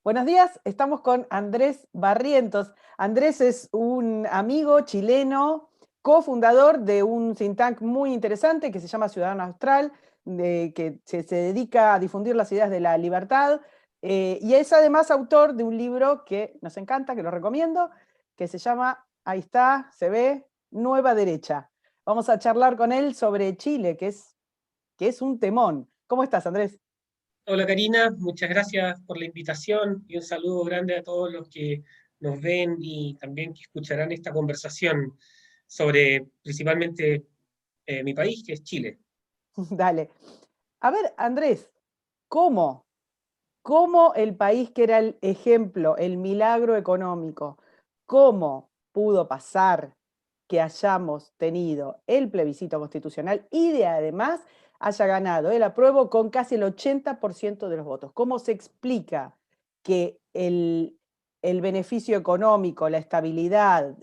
Buenos días, estamos con Andrés Barrientos. Andrés es un amigo chileno, cofundador de un think tank muy interesante que se llama Ciudadano Austral, que se dedica a difundir las ideas de la libertad, y es además autor de un libro que nos encanta, que lo recomiendo, que se llama, ahí está, se ve, Nueva Derecha. Vamos a charlar con él sobre Chile, que es un temón. ¿Cómo estás, Andrés? Hola Karina, muchas gracias por la invitación y un saludo grande a todos los que nos ven y también que escucharán esta conversación sobre principalmente mi país, que es Chile. Dale. A ver, Andrés, ¿cómo? ¿Cómo el país que era el ejemplo, el milagro económico, cómo pudo pasar que hayamos tenido el plebiscito constitucional y de además haya ganado el apruebo con casi el 80% de los votos? ¿Cómo se explica que el beneficio económico, la estabilidad,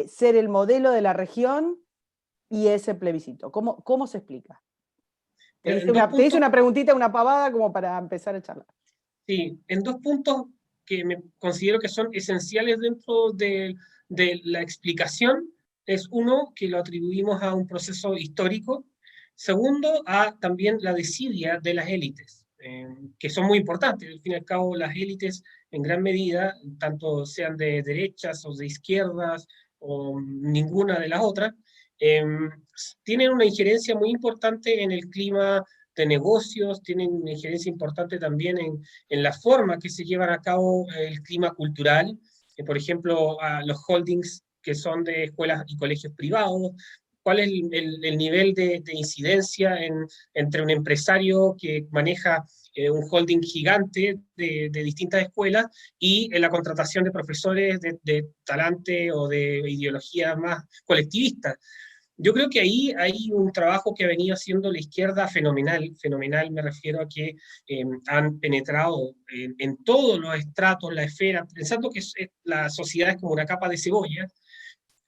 ser el modelo de la región y ese plebiscito? ¿Cómo se explica? Te hice En dos te hice puntos, una preguntita, una pavada como para empezar a charlar. sí, en dos puntos que me considero que son esenciales dentro de la explicación, es uno, que lo atribuimos a un proceso histórico; segundo, a también la desidia de las élites, que son muy importantes. Al fin y al cabo, las élites, en gran medida, tanto sean de derechas o de izquierdas o ninguna de las otras, eh, tienen una injerencia muy importante en el clima de negocios, tienen una injerencia importante también en la forma que se llevan a cabo el clima cultural. Por ejemplo, a los holdings que son de escuelas y colegios privados, cuál es el nivel de incidencia entre un empresario que maneja un holding gigante de distintas escuelas y en la contratación de profesores de talante o de ideología más colectivista. Yo creo que ahí hay un trabajo que ha venido haciendo la izquierda fenomenal. Fenomenal me refiero a que han penetrado en todos los estratos, la esfera, pensando que la sociedad es como una capa de cebolla.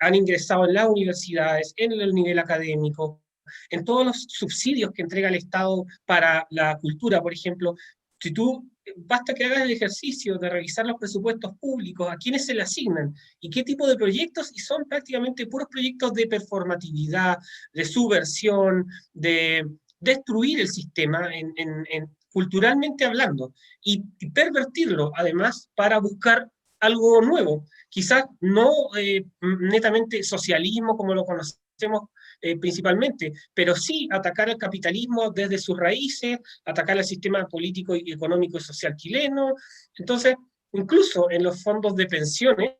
Han ingresado en las universidades, en el nivel académico, en todos los subsidios que entrega el Estado para la cultura, por ejemplo. Si tú, basta que hagas el ejercicio de revisar los presupuestos públicos, a quiénes se le asignan y qué tipo de proyectos, y son prácticamente puros proyectos de performatividad, de subversión, de destruir el sistema culturalmente hablando y pervertirlo además para buscar algo nuevo, quizás no netamente socialismo como lo conocemos principalmente, pero sí atacar al capitalismo desde sus raíces, atacar al sistema político y económico y social chileno. Entonces, incluso en los fondos de pensiones,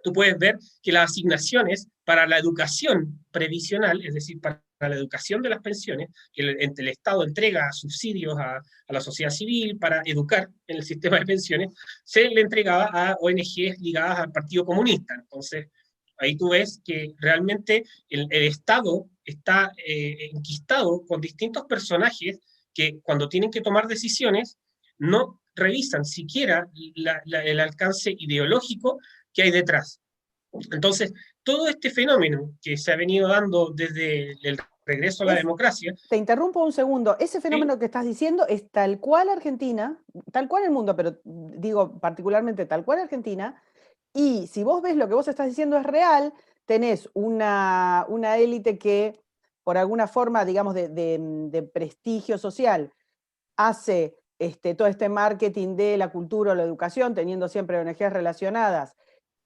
tú puedes ver que las asignaciones para la educación previsional, es decir, para la educación de las pensiones, que el Estado entrega subsidios a la sociedad civil para educar en el sistema de pensiones, se le entregaba a ONGs ligadas al Partido Comunista. Entonces, ahí tú ves que realmente el Estado está enquistado con distintos personajes que cuando tienen que tomar decisiones no revisan siquiera el alcance ideológico que hay detrás. Entonces, todo este fenómeno que se ha venido dando desde el regreso a la Es, democracia, Te interrumpo un segundo. Ese ¿sí? fenómeno que estás diciendo es tal cual Argentina, tal cual el mundo, pero digo particularmente tal cual Argentina. Y si vos ves lo que vos estás diciendo es real, tenés una élite que, por alguna forma, digamos, de prestigio social, hace todo este marketing de la cultura o la educación, teniendo siempre ONGs relacionadas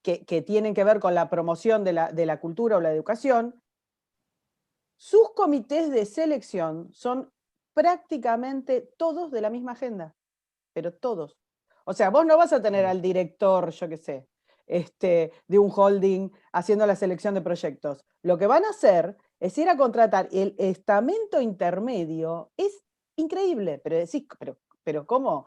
que tienen que ver con la promoción de la cultura o la educación. Sus comités de selección son prácticamente todos de la misma agenda, pero todos. O sea, vos no vas a tener al director, yo qué sé, de un holding haciendo la selección de proyectos. Lo que van a hacer es ir a contratar el estamento intermedio. Es increíble, pero decís, pero ¿cómo?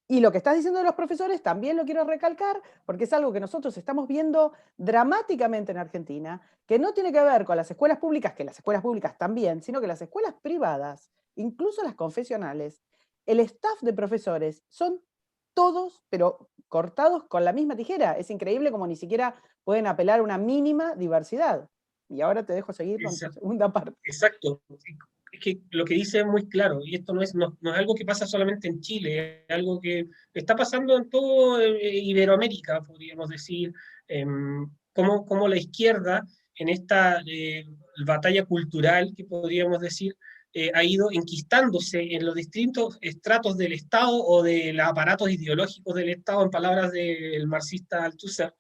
Y lo que estás diciendo de los profesores también lo quiero recalcar, porque es algo que nosotros estamos viendo dramáticamente en Argentina, que no tiene que ver con las escuelas públicas, que las escuelas públicas también, sino que las escuelas privadas, incluso las confesionales, el staff de profesores son todos, pero cortados con la misma tijera. Es increíble como ni siquiera pueden apelar a una mínima diversidad. Y ahora te dejo seguir con tu segunda parte. Exacto. es que lo que dice es muy claro, y esto no es algo que pasa solamente en Chile, es algo que está pasando en todo Iberoamérica, podríamos decir, cómo la izquierda en esta batalla cultural, que podríamos decir, ha ido enquistándose en los distintos estratos del Estado o de los aparatos ideológicos del Estado, en palabras del marxista Althusser,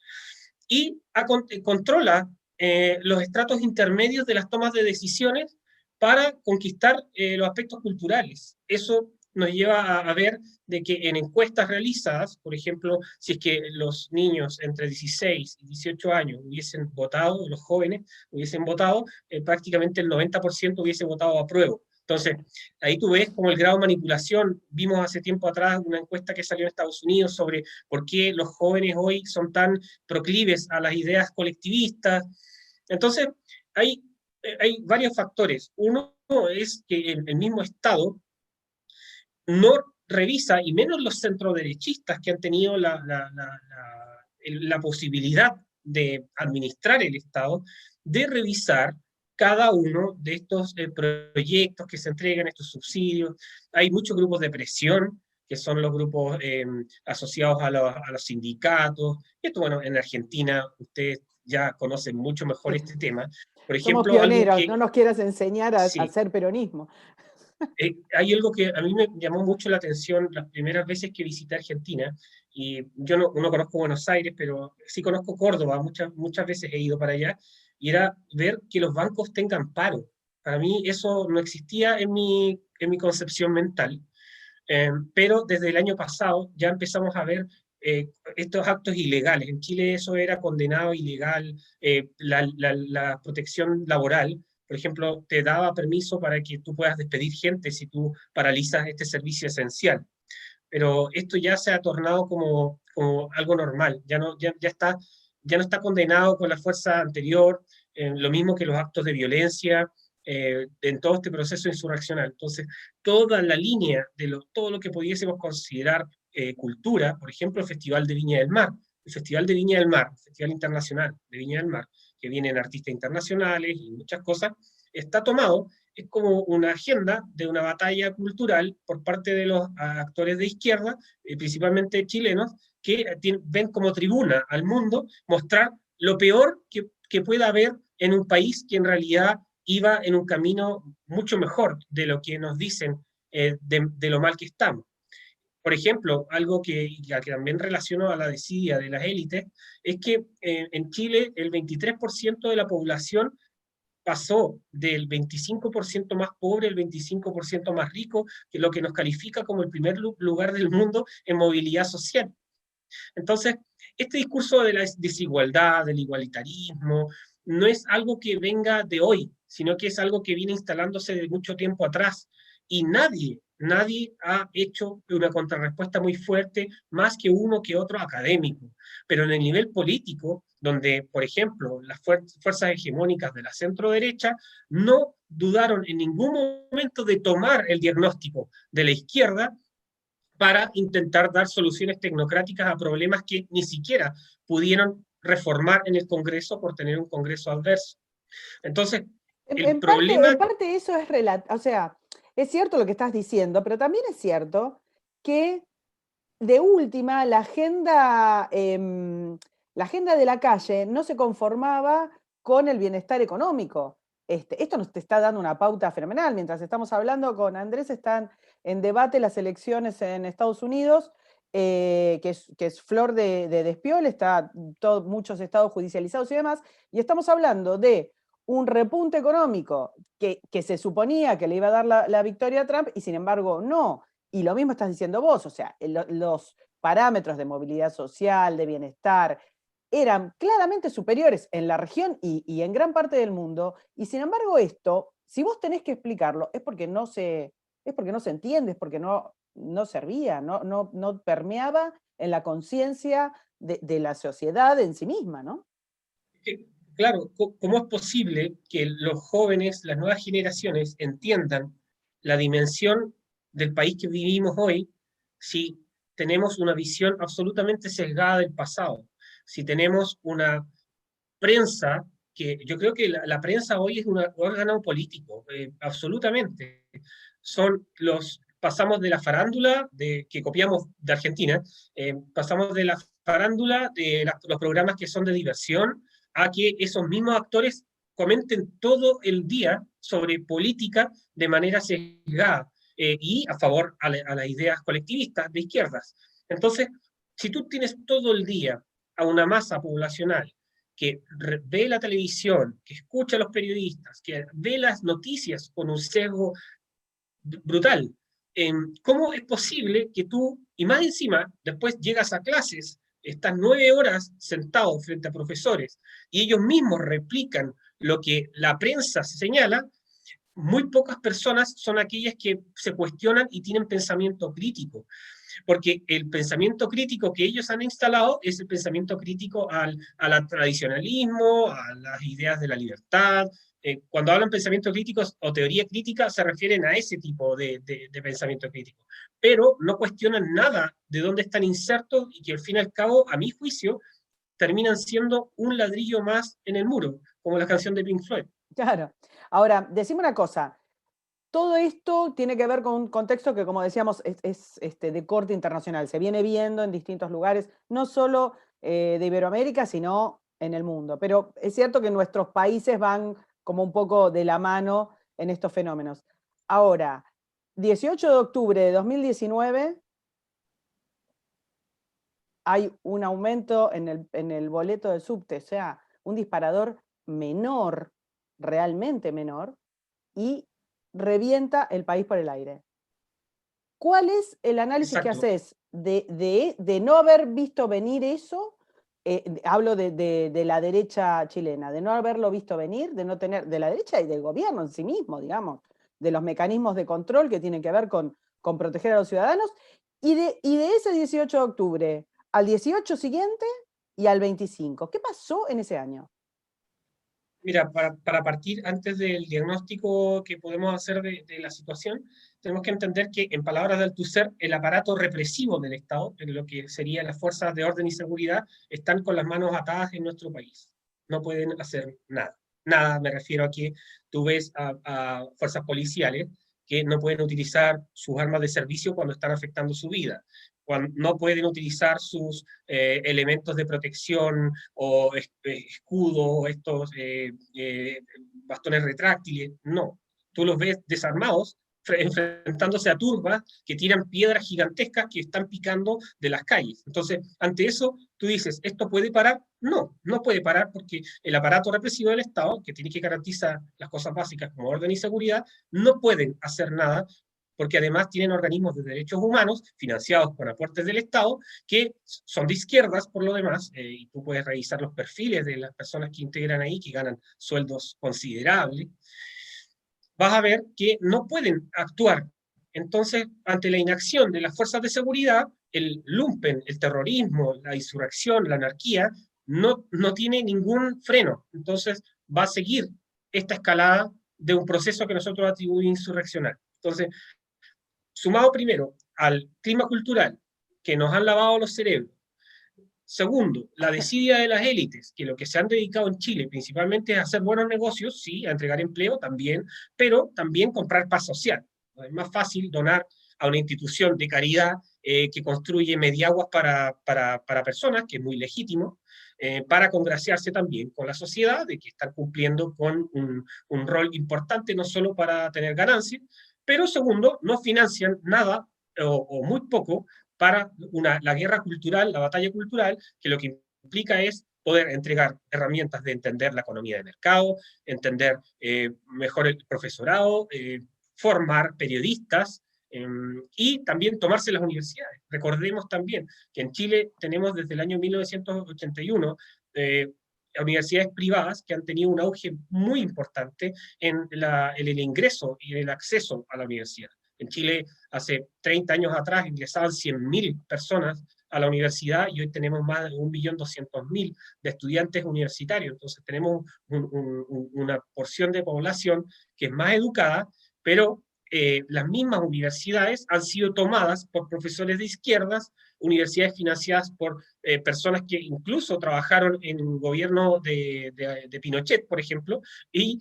y controla los estratos intermedios de las tomas de decisiones para conquistar los aspectos culturales. Eso nos lleva a ver de que en encuestas realizadas, por ejemplo, si es que los niños entre 16 y 18 años hubiesen votado, los jóvenes hubiesen votado, prácticamente el 90% hubiese votado a prueba. Entonces, ahí tú ves como el grado de manipulación. Vimos hace tiempo atrás una encuesta que salió en Estados Unidos sobre por qué los jóvenes hoy son tan proclives a las ideas colectivistas. Entonces, hay, hay varios factores. Uno es que el mismo Estado no revisa, y menos los centroderechistas que han tenido la posibilidad de administrar el Estado, de revisar cada uno de estos proyectos que se entregan, estos subsidios. Hay muchos grupos de presión, que son los grupos asociados a los sindicatos. Esto, bueno, en Argentina ustedes ya conocen mucho mejor Sí. este tema. Por Somos ejemplo, algo pioneros, que no nos quieras enseñar a sí, hacer peronismo. hay algo que a mí me llamó mucho la atención las primeras veces que visité Argentina, y yo no conozco Buenos Aires, pero sí conozco Córdoba, muchas veces he ido para allá, y era ver que los bancos tengan paro. Para mí eso no existía en mi concepción mental, pero desde el año pasado ya empezamos a ver estos actos ilegales. En Chile eso era condenado ilegal, la protección laboral, por ejemplo, te daba permiso para que tú puedas despedir gente si tú paralizas este servicio esencial. Pero esto ya se ha tornado como algo normal, ya no está condenado con la fuerza anterior, lo mismo que los actos de violencia, en todo este proceso insurreccional. Entonces, toda la línea de todo lo que pudiésemos considerar cultura, por ejemplo, el Festival de Viña del Mar, el Festival de Viña del Mar, el Festival Internacional de Viña del Mar, que vienen artistas internacionales y muchas cosas, está tomado, es como una agenda de una batalla cultural por parte de los actores de izquierda, principalmente chilenos, que ven como tribuna al mundo mostrar lo peor que pueda haber en un país que en realidad iba en un camino mucho mejor de lo que nos dicen de lo mal que estamos. Por ejemplo, algo que también relaciono a la desidia de las élites, es que en Chile el 23% de la población pasó del 25% más pobre al 25% más rico, que es lo que nos califica como el primer lugar del mundo en movilidad social. Entonces, este discurso de la desigualdad, del igualitarismo, no es algo que venga de hoy, sino que es algo que viene instalándose de mucho tiempo atrás. Y nadie ha hecho una contrarrespuesta muy fuerte, más que uno que otro académico. Pero en el nivel político, donde, por ejemplo, las fuerzas hegemónicas de la centro derecha no dudaron en ningún momento de tomar el diagnóstico de la izquierda para intentar dar soluciones tecnocráticas a problemas que ni siquiera pudieron reformar en el Congreso por tener un Congreso adverso. Entonces, el En problema... parte eso es relativo, o sea, es cierto lo que estás diciendo, pero también es cierto que de última la agenda de la calle no se conformaba con el bienestar económico. Esto nos te está dando una pauta fenomenal. Mientras estamos hablando con Andrés, están en debate las elecciones en Estados Unidos, que es flor de despiol, está muchos estados judicializados y demás, y estamos hablando de un repunte económico que se suponía que le iba a dar la victoria a Trump, y sin embargo no. Y lo mismo estás diciendo vos, o sea, los parámetros de movilidad social, de bienestar, eran claramente superiores en la región y en gran parte del mundo, y sin embargo esto, si vos tenés que explicarlo, es porque no se entiende, es porque no servía, no permeaba en la conciencia de la sociedad en sí misma, ¿no? Claro, ¿cómo es posible que los jóvenes, las nuevas generaciones, entiendan la dimensión del país que vivimos hoy si tenemos una visión absolutamente sesgada del pasado? Si tenemos una prensa que yo creo que la prensa hoy es un órgano político, absolutamente. Pasamos de la farándula que copiamos de Argentina, pasamos de la farándula de los programas que son de diversión, a que esos mismos actores comenten todo el día sobre política de manera sesgada y a favor a las ideas colectivistas de izquierdas. Entonces, si tú tienes todo el día a una masa poblacional que ve la televisión, que escucha a los periodistas, que ve las noticias con un sesgo brutal, ¿cómo es posible que tú, y más encima, después llegas a clases, estás 9 horas sentado frente a profesores, y ellos mismos replican lo que la prensa señala? Muy pocas personas son aquellas que se cuestionan y tienen pensamiento crítico, porque el pensamiento crítico que ellos han instalado es el pensamiento crítico al tradicionalismo, a las ideas de la libertad. Cuando hablan pensamiento crítico o teoría crítica, se refieren a ese tipo de pensamiento crítico, pero no cuestionan nada de dónde están insertos y que al fin y al cabo, a mi juicio, terminan siendo un ladrillo más en el muro, como la canción de Pink Floyd. Claro. Ahora, decime una cosa. Todo esto tiene que ver con un contexto que, como decíamos, de corte internacional. Se viene viendo en distintos lugares, no solo de Iberoamérica, sino en el mundo. Pero es cierto que nuestros países van como un poco de la mano en estos fenómenos. Ahora, 18 de octubre de 2019, hay un aumento en el boleto del subte, o sea, un disparador menor, realmente menor, y revienta el país por el aire. ¿Cuál es el análisis que Exacto. haces de no haber visto venir eso? Hablo de la derecha chilena, de no haberlo visto venir, de no tener, de la derecha y del gobierno en sí mismo, digamos, de los mecanismos de control que tienen que ver con proteger a los ciudadanos, y de ese 18 de octubre al 18 siguiente y al 25. ¿Qué pasó en ese año? Mira, para partir antes del diagnóstico que podemos hacer de la situación, tenemos que entender que, en palabras de Althusser, el aparato represivo del Estado, en lo que serían las fuerzas de orden y seguridad, están con las manos atadas en nuestro país. No pueden hacer nada. Nada, me refiero a que tú ves a fuerzas policiales que no pueden utilizar sus armas de servicio cuando están afectando su vida, cuando no pueden utilizar sus elementos de protección o escudos o estos bastones retráctiles. No, tú los ves desarmados enfrentándose a turbas que tiran piedras gigantescas que están picando de las calles. Entonces, ante eso, tú dices, ¿esto puede parar? No, no puede parar porque el aparato represivo del Estado, que tiene que garantizar las cosas básicas como orden y seguridad, no pueden hacer nada porque además tienen organismos de derechos humanos financiados por aportes del Estado que son de izquierdas por lo demás, y tú puedes revisar los perfiles de las personas que integran ahí, que ganan sueldos considerables, vas a ver que no pueden actuar. Entonces, ante la inacción de las fuerzas de seguridad, el lumpen, el terrorismo, la insurrección, la anarquía, no tiene ningún freno. Entonces, va a seguir esta escalada de un proceso que nosotros atribuimos insurreccional. Entonces, sumado primero al clima cultural, que nos han lavado los cerebros. Segundo, la desidia de las élites, que lo que se han dedicado en Chile principalmente es a hacer buenos negocios, sí, a entregar empleo también, pero también comprar paz social. Es más fácil donar a una institución de caridad que construye mediaguas para personas, que es muy legítimo, para congraciarse también con la sociedad, de que están cumpliendo con un rol importante, no solo para tener ganancias, pero segundo, no financian nada o muy poco para la guerra cultural, la batalla cultural, que lo que implica es poder entregar herramientas de entender la economía de mercado, entender mejor el profesorado, formar periodistas y también tomarse las universidades. Recordemos también que en Chile tenemos desde el año 1981 universidades privadas que han tenido un auge muy importante en el ingreso y el acceso a la universidad. En Chile, hace 30 años atrás, ingresaban 100.000 personas a la universidad y hoy tenemos más de 1.200.000 de estudiantes universitarios. Entonces tenemos una porción de población que es más educada, pero las mismas universidades han sido tomadas por profesores de izquierdas universidades financiadas por personas que incluso trabajaron en el gobierno de Pinochet, por ejemplo, y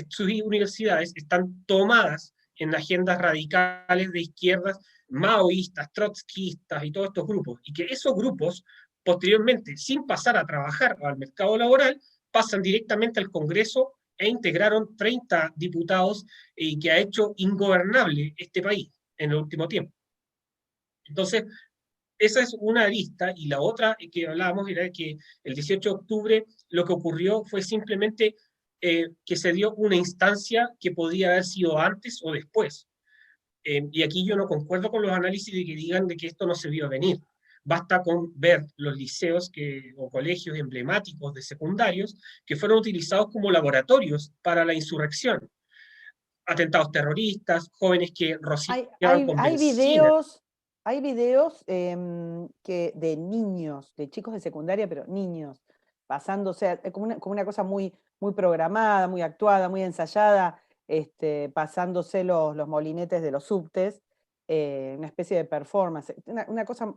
sus universidades están tomadas en agendas radicales de izquierdas, maoístas, trotskistas y todos estos grupos, y que esos grupos, posteriormente, sin pasar a trabajar al mercado laboral, pasan directamente al Congreso e integraron 30 diputados y que ha hecho ingobernable este país en el último tiempo. Entonces, esa es una arista, y la otra que hablábamos era que el 18 de octubre lo que ocurrió fue simplemente que se dio una instancia que podía haber sido antes o después. Y aquí yo no concuerdo con los análisis de que digan de que esto no se vio venir. Basta con ver los liceos o colegios emblemáticos de secundarios que fueron utilizados como laboratorios para la insurrección. Atentados terroristas, jóvenes que rociaban con Hay benzina. videos, de niños, de chicos de secundaria, pero niños, pasándose, como una cosa muy, muy programada, muy actuada, muy ensayada, pasándose los molinetes de los subtes, una especie de performance, una cosa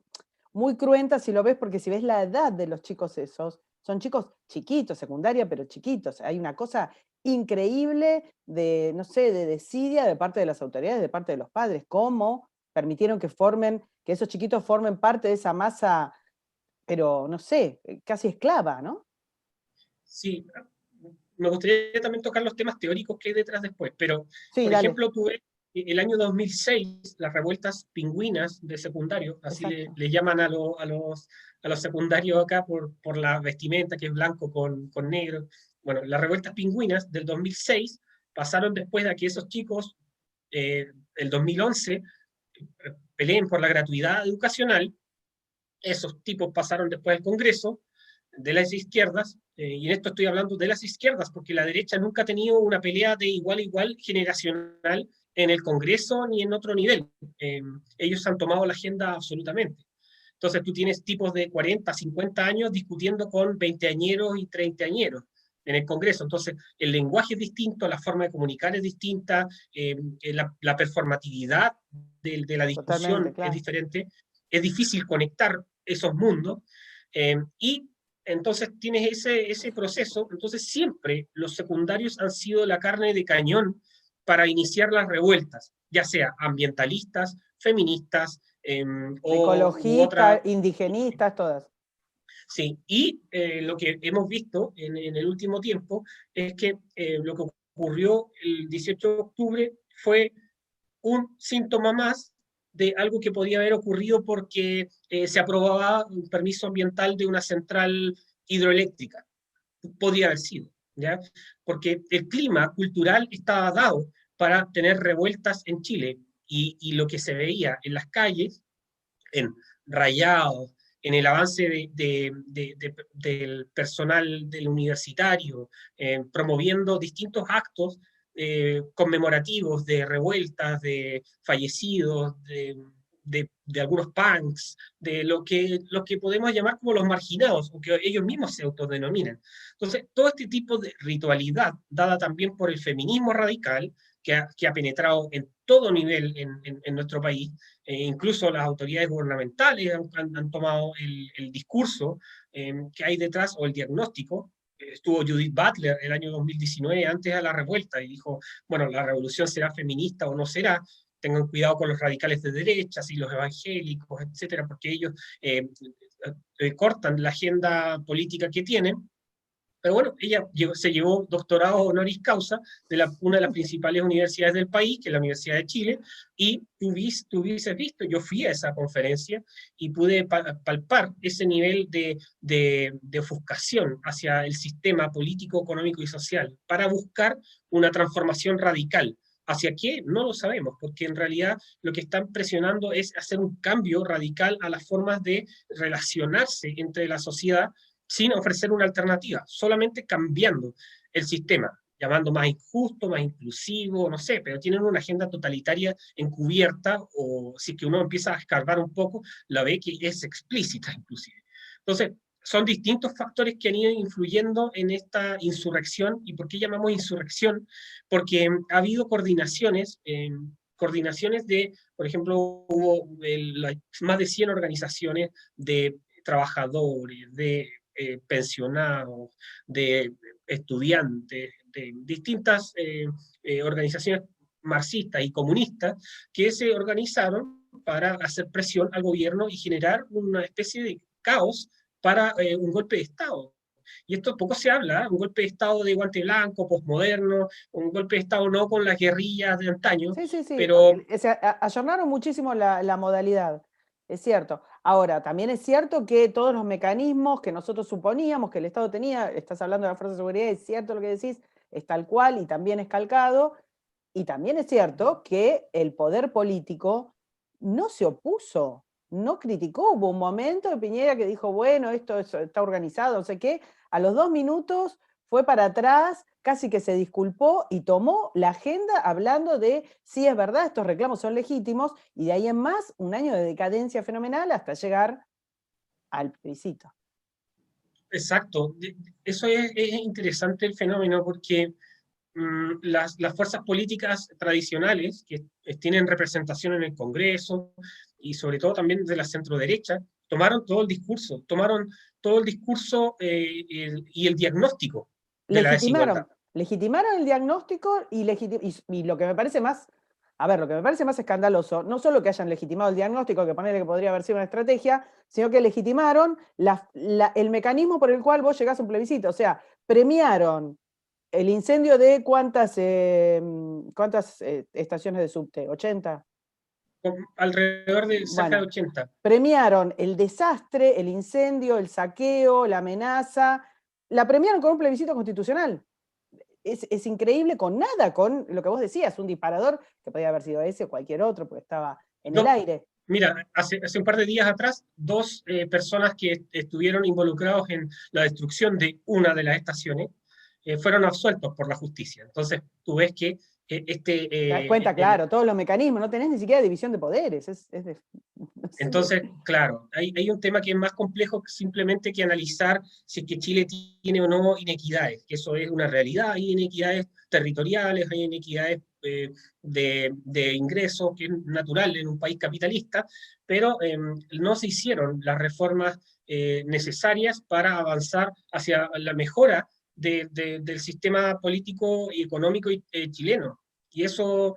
muy cruenta si lo ves, porque si ves la edad de los chicos esos, son chicos chiquitos, secundaria, pero chiquitos. Hay una cosa increíble de, no sé, de desidia de parte de las autoridades, de parte de los padres, cómo permitieron que esos chiquitos formen parte de esa masa, pero no sé, casi esclava, ¿no? Sí, me gustaría también tocar los temas teóricos que hay detrás después, pero, Sí, por dale, ejemplo, tuve el año 2006 las revueltas pingüinas de secundario, así exacto. le llaman a los secundarios acá por la vestimenta que es blanco con negro. Bueno, las revueltas pingüinas del 2006 pasaron después de que esos chicos, el 2011, peleen por la gratuidad educacional. Esos tipos pasaron después al Congreso de las izquierdas, y en esto estoy hablando de las izquierdas, porque la derecha nunca ha tenido una pelea de igual a igual generacional en el Congreso ni en otro nivel. Ellos han tomado la agenda absolutamente. Entonces tú tienes tipos de 40, 50 años discutiendo con veinteañeros y treintañeros en el Congreso. Entonces el lenguaje es distinto, la forma de comunicar es distinta, la performatividad de la Totalmente, discusión es claro. diferente, es difícil conectar esos mundos, y entonces tienes ese proceso. Entonces siempre los secundarios han sido la carne de cañón para iniciar las revueltas, ya sea ambientalistas, feministas, u otra. Ecologistas, indigenistas, todas. Sí, y lo que hemos visto en el último tiempo es que lo que ocurrió el 18 de octubre fue un síntoma más de algo que podía haber ocurrido porque se aprobaba un permiso ambiental de una central hidroeléctrica. Podía haber sido, ¿ya? Porque el clima cultural estaba dado para tener revueltas en Chile, y lo que se veía en las calles, en rayados, en el avance del personal del universitario, promoviendo distintos actos conmemorativos de revueltas, de fallecidos, de algunos punks, de lo que podemos llamar como los marginados, o que ellos mismos se autodenominan. Entonces, todo este tipo de ritualidad, dada también por el feminismo radical, que ha penetrado en todo nivel en nuestro país, incluso las autoridades gubernamentales han tomado el discurso que hay detrás, o el diagnóstico. Estuvo Judith Butler el año 2019, antes a la revuelta, y dijo, bueno, la revolución será feminista o no será, tengan cuidado con los radicales de derechas y los evangélicos, etcétera, porque ellos cortan la agenda política que tienen. Pero bueno, ella se llevó doctorado honoris causa de una de las principales universidades del país, que es la Universidad de Chile, y tú hubieses visto, yo fui a esa conferencia y pude palpar ese nivel de ofuscación hacia el sistema político, económico y social para buscar una transformación radical. ¿Hacia qué? No lo sabemos, porque en realidad lo que están presionando es hacer un cambio radical a las formas de relacionarse entre la sociedad, sin ofrecer una alternativa, solamente cambiando el sistema, llamando más injusto, más inclusivo, no sé, pero tienen una agenda totalitaria encubierta, o si es que uno empieza a escarbar un poco, la ve que es explícita inclusive. Entonces, son distintos factores que han ido influyendo en esta insurrección. ¿Y por qué llamamos insurrección? Porque ha habido coordinaciones coordinaciones de, por ejemplo, hubo más de 100 organizaciones de trabajadores, de pensionados, de estudiantes, de distintas organizaciones marxistas y comunistas que se organizaron para hacer presión al gobierno y generar una especie de caos para un golpe de Estado. Y esto poco se habla, ¿eh? Un golpe de Estado de guante blanco, posmoderno, un golpe de Estado no con las guerrillas de antaño, Sí, sí, sí. pero Se ayornaron muchísimo la modalidad, es cierto. Ahora, también es cierto que todos los mecanismos que nosotros suponíamos que el Estado tenía, estás hablando de la Fuerza de Seguridad, es cierto lo que decís, es tal cual y también es calcado, y también es cierto que el poder político no se opuso, no criticó. Hubo un momento de Piñera que dijo, bueno, esto está organizado, no sé qué. A los 2 minutos fue para atrás, casi que se disculpó y tomó la agenda hablando de, sí, es verdad, estos reclamos son legítimos, y de ahí en más, un año de decadencia fenomenal hasta llegar al plebiscito. exacto. Eso es interesante el fenómeno porque las fuerzas políticas tradicionales que tienen representación en el Congreso y sobre todo también de la centroderecha, tomaron todo el discurso y el diagnóstico de la desigualdad. Legitimaron el diagnóstico y lo que me parece más, a ver, lo que me parece más escandaloso, no solo que hayan legitimado el diagnóstico, que ponerle que podría haber sido una estrategia, sino que legitimaron el mecanismo por el cual vos llegás a un plebiscito. O sea, premiaron el incendio de cuántas estaciones de subte, 80. Alrededor de cerca de Bueno, 80. premiaron el desastre, el incendio, el saqueo, la amenaza, la premiaron con un plebiscito constitucional. Es increíble con nada, con lo que vos decías, un disparador, que podía haber sido ese o cualquier otro, porque estaba en el aire. Mira, hace un par de días atrás, dos personas que estuvieron involucrados en la destrucción de una de las estaciones fueron absueltos por la justicia. Entonces, tú ves que Te das cuenta, claro, todos los mecanismos, no tenés ni siquiera división de poderes. No sé. entonces, claro, hay un tema que es más complejo que simplemente que analizar si es que Chile tiene o no inequidades, que eso es una realidad, hay inequidades territoriales, hay inequidades de ingresos, que es natural en un país capitalista, pero no se hicieron las reformas necesarias para avanzar hacia la mejora del sistema político y económico chileno. Y eso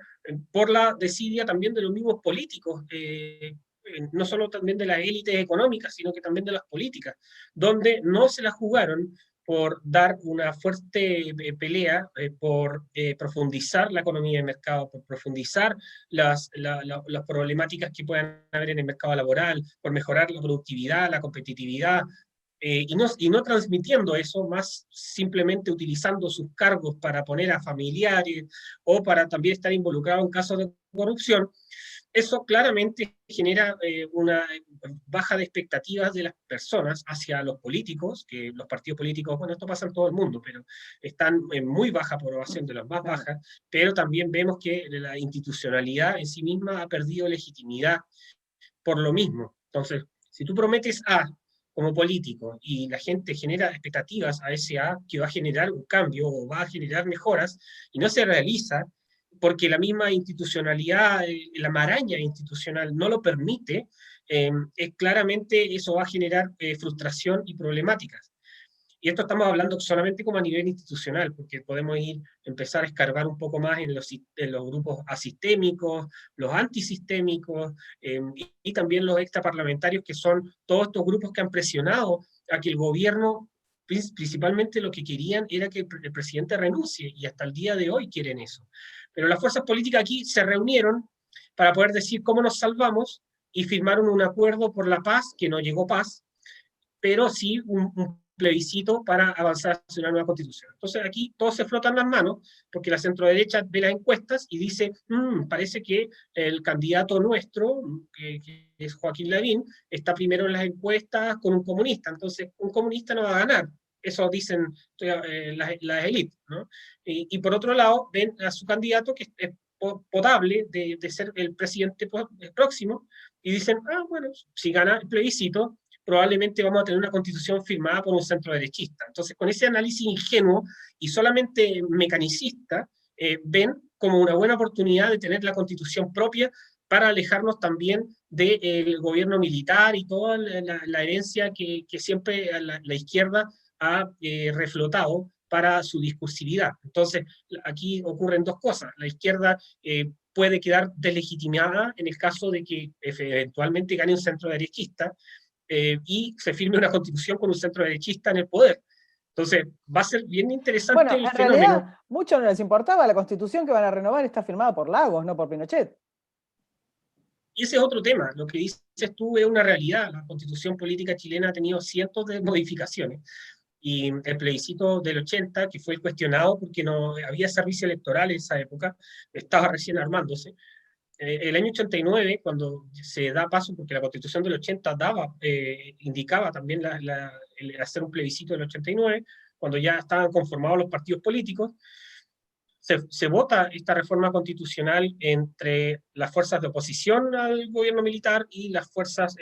por la desidia también de los mismos políticos, no solo también de las élites económicas, sino que también de las políticas, donde no se la jugaron por dar una fuerte pelea, por profundizar la economía de mercado, por profundizar las problemáticas que puedan haber en el mercado laboral, por mejorar la productividad, la competitividad, y no transmitiendo eso, más simplemente utilizando sus cargos para poner a familiares o para también estar involucrado en casos de corrupción. Eso claramente genera una baja de expectativas de las personas hacia los políticos, que los partidos políticos, bueno, esto pasa en todo el mundo, pero están en muy baja aprobación, de las más bajas, pero también vemos que la institucionalidad en sí misma ha perdido legitimidad por lo mismo. Entonces, si tú prometes A como político y la gente genera expectativas a ese A que va a generar un cambio o va a generar mejoras y no se realiza porque la misma institucionalidad, la maraña institucional no lo permite, claramente eso va a generar frustración y problemáticas. Y esto estamos hablando solamente como a nivel institucional, porque podemos empezar a escarbar un poco más en los grupos asistémicos, los antisistémicos, y también los extraparlamentarios, que son todos estos grupos que han presionado a que el gobierno, principalmente lo que querían era que el presidente renuncie, y hasta el día de hoy quieren eso. Pero las fuerzas políticas aquí se reunieron para poder decir cómo nos salvamos y firmaron un acuerdo por la paz, que no llegó paz, pero sí un plebiscito para avanzar hacia una nueva constitución. Entonces aquí todos se frotan las manos porque la centroderecha ve las encuestas y dice, parece que el candidato nuestro, que es Joaquín Lavín, está primero en las encuestas con un comunista, entonces un comunista no va a ganar. Eso dicen las élites, ¿no? Y por otro lado, ven a su candidato que es potable de ser el presidente próximo y dicen, bueno, si gana el plebiscito, probablemente vamos a tener una constitución firmada por un centro derechista. Entonces, con ese análisis ingenuo y solamente mecanicista, ven como una buena oportunidad de tener la constitución propia para alejarnos también del gobierno militar y toda la herencia que siempre la izquierda ha reflotado para su discursividad. Entonces, aquí ocurren dos cosas. La izquierda puede quedar deslegitimada en el caso de que eventualmente gane un centro derechista y se firme una constitución con un centro derechista en el poder. Entonces, va a ser bien interesante Bueno, el en realidad, fenómeno. mucho no les importaba, la constitución que van a renovar está firmada por Lagos, no por Pinochet. Y ese es otro tema. Lo que dices tú es una realidad. La constitución política chilena ha tenido cientos de modificaciones. Y el plebiscito del 80, que fue el cuestionado porque no había servicio electoral en esa época, estaba recién armándose. El año 89, cuando se da paso, porque la constitución del 80 indicaba también el hacer un plebiscito del 89, cuando ya estaban conformados los partidos políticos, se vota esta reforma constitucional entre las fuerzas de oposición al gobierno militar y las fuerzas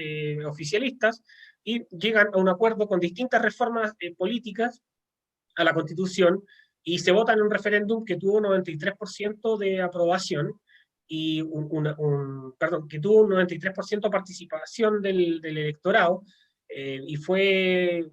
oficialistas, y llegan a un acuerdo con distintas reformas políticas a la Constitución, y se vota en un referéndum que tuvo un 93% de aprobación y perdón, que tuvo un 93% de participación del electorado, y fue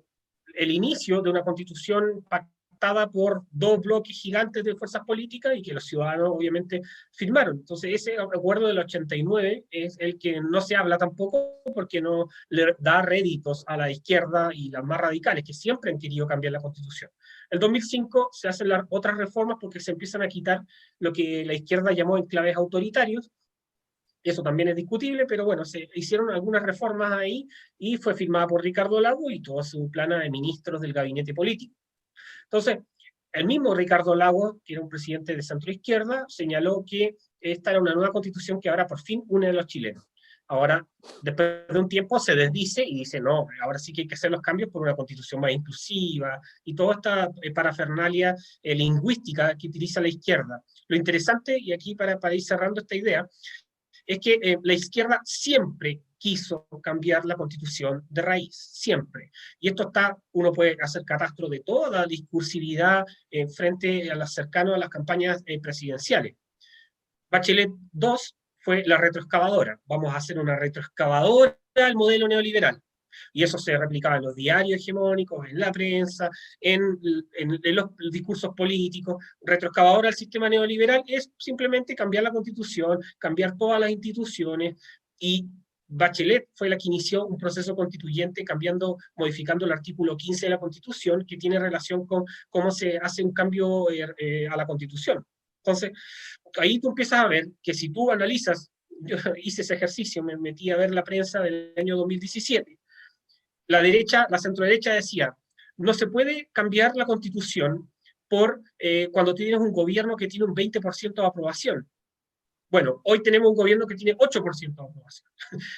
el inicio de una constitución pactada por dos bloques gigantes de fuerzas políticas y que los ciudadanos obviamente firmaron. Entonces ese acuerdo del 89 es el que no se habla tampoco porque no le da réditos a la izquierda y las más radicales que siempre han querido cambiar la constitución. El 2005 se hacen las otras reformas porque se empiezan a quitar lo que la izquierda llamó enclaves autoritarios. Eso también es discutible, pero bueno, se hicieron algunas reformas ahí y fue firmada por Ricardo Lagos y toda su plana de ministros del gabinete político. Entonces, el mismo Ricardo Lagos, que era un presidente de centro izquierda, señaló que esta era una nueva constitución que ahora por fin une a los chilenos. Ahora, después de un tiempo, se desdice y dice, no, ahora sí que hay que hacer los cambios por una constitución más inclusiva y toda esta parafernalia lingüística que utiliza la izquierda. Lo interesante, y aquí para ir cerrando esta idea, es que la izquierda siempre quiso cambiar la constitución de raíz, siempre. Y esto está, uno puede hacer catastro de toda la discursividad frente a las cercanas a las campañas presidenciales. Bachelet 2 fue la retroexcavadora. Vamos a hacer una retroexcavadora al modelo neoliberal. Y eso se replicaba en los diarios hegemónicos, en la prensa, en los discursos políticos. Retroexcavadora al sistema neoliberal es simplemente cambiar la constitución, cambiar todas las instituciones, y Bachelet fue la que inició un proceso constituyente cambiando, modificando el artículo 15 de la Constitución, que tiene relación con cómo se hace un cambio a la Constitución. Entonces, ahí tú empiezas a ver que si tú analizas, yo hice ese ejercicio, me metí a ver la prensa del año 2017, la derecha, la centroderecha decía, no se puede cambiar la constitución cuando tienes un gobierno que tiene un 20% de aprobación. Bueno, hoy tenemos un gobierno que tiene 8% de aprobación.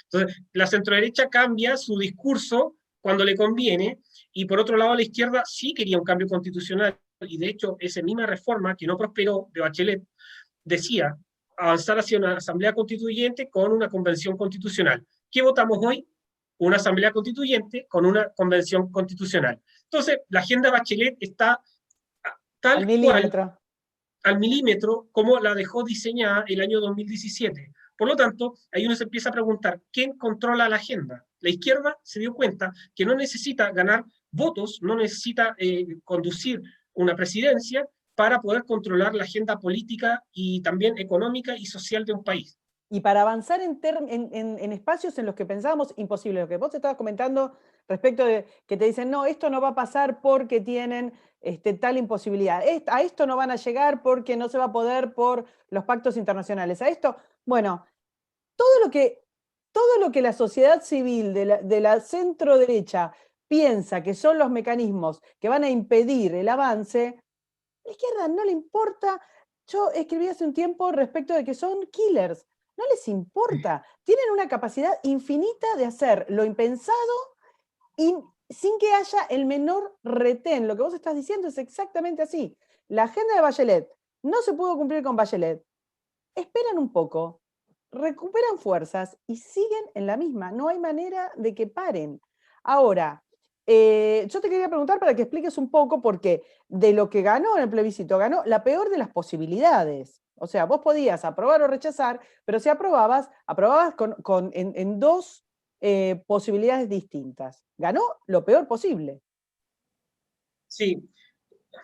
Entonces, la centroderecha cambia su discurso cuando le conviene, y por otro lado la izquierda sí quería un cambio constitucional, y de hecho esa misma reforma que no prosperó de Bachelet decía avanzar hacia una asamblea constituyente con una convención constitucional. ¿Qué votamos hoy? Una asamblea constituyente con una convención constitucional. Entonces, la agenda Bachelet está Al tal cual, milímetro. al milímetro, como la dejó diseñada el año 2017. Por lo tanto, ahí uno se empieza a preguntar, ¿quién controla la agenda? La izquierda se dio cuenta que no necesita ganar votos, no necesita conducir una presidencia para poder controlar la agenda política y también económica y social de un país. Y para avanzar en espacios en los que pensábamos imposible, lo que vos estabas comentando respecto de que te dicen, no, esto no va a pasar porque tienen tal imposibilidad, a esto no van a llegar porque no se va a poder por los pactos internacionales, a esto, bueno, todo lo que, todo lo que la sociedad civil de la centro derecha piensa que son los mecanismos que van a impedir el avance, a la izquierda no le importa. Yo escribí hace un tiempo respecto de que son killers. No les importa. Tienen una capacidad infinita de hacer lo impensado y sin que haya el menor retén. Lo que vos estás diciendo es exactamente así. La agenda de Bachelet no se pudo cumplir con Bachelet. Esperan un poco, recuperan fuerzas y siguen en la misma. No hay manera de que paren. Ahora, yo te quería preguntar para que expliques un poco, porque de lo que ganó en el plebiscito, ganó la peor de las posibilidades. O sea, vos podías aprobar o rechazar, pero si aprobabas en dos posibilidades distintas. Ganó lo peor posible. Sí,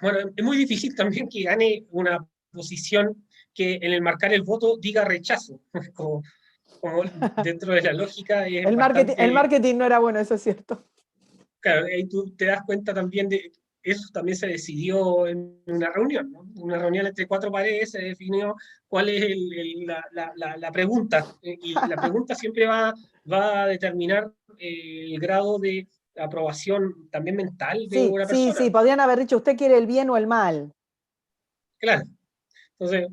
bueno, es muy difícil también que gane una posición que en el marcar el voto diga rechazo, como, como dentro de la lógica es El bastante, marketing no era bueno, eso es cierto. claro, ahí tú te das cuenta también de, eso también se decidió en una reunión, ¿no? Una reunión entre cuatro paredes se definió cuál es la pregunta, y la pregunta siempre va a determinar el grado de aprobación también mental de Sí, una sí, persona. sí, podrían haber dicho, ¿usted quiere el bien o el mal? Claro. Entonces,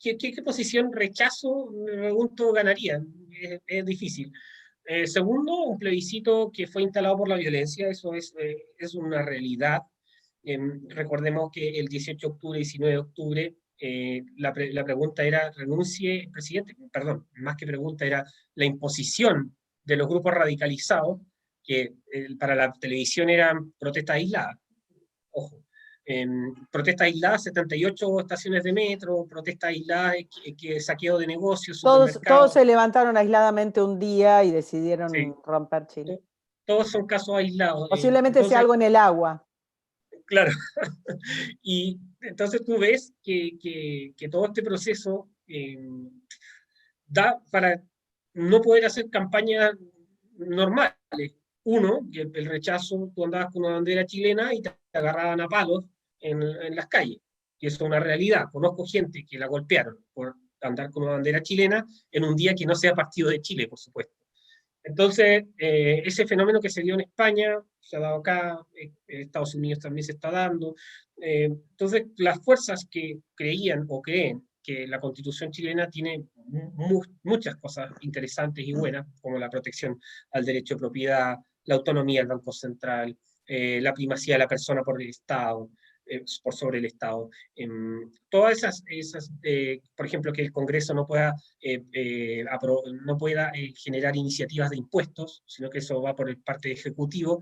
¿qué posición rechazo, me pregunto, ganaría? Es difícil. Segundo, un plebiscito que fue instalado por la violencia, eso es una realidad. Recordemos que el 18 de octubre, 19 de octubre, la pregunta era, renuncie el presidente, perdón, más que pregunta era la imposición de los grupos radicalizados, que para la televisión eran protestas aisladas, ojo. Protestas aisladas, 78 estaciones de metro, protestas aisladas, saqueo de negocios, Todos supermercados. se levantaron aisladamente un día y Sí, decidieron romper Chile. todos son casos aislados. Posiblemente sea Entonces, algo en el agua. claro, y entonces tú ves que todo este proceso da para no poder hacer campañas normales. Uno, que el rechazo, tú andabas con una bandera chilena y te agarraban a palos en las calles. Y eso es una realidad. Conozco gente que la golpearon por andar con una bandera chilena en un día que no sea partido de Chile, por supuesto. Entonces, ese fenómeno que se dio en España, se ha dado acá, en Estados Unidos también se está dando. Entonces, las fuerzas que creían o creen que la Constitución chilena tiene muchas cosas interesantes y buenas, como la protección al derecho de propiedad, la autonomía del Banco Central, la primacía de la persona por el Estado, por sobre el Estado. Todas por ejemplo, que el Congreso no pueda generar iniciativas de impuestos, sino que eso va por el parte ejecutivo.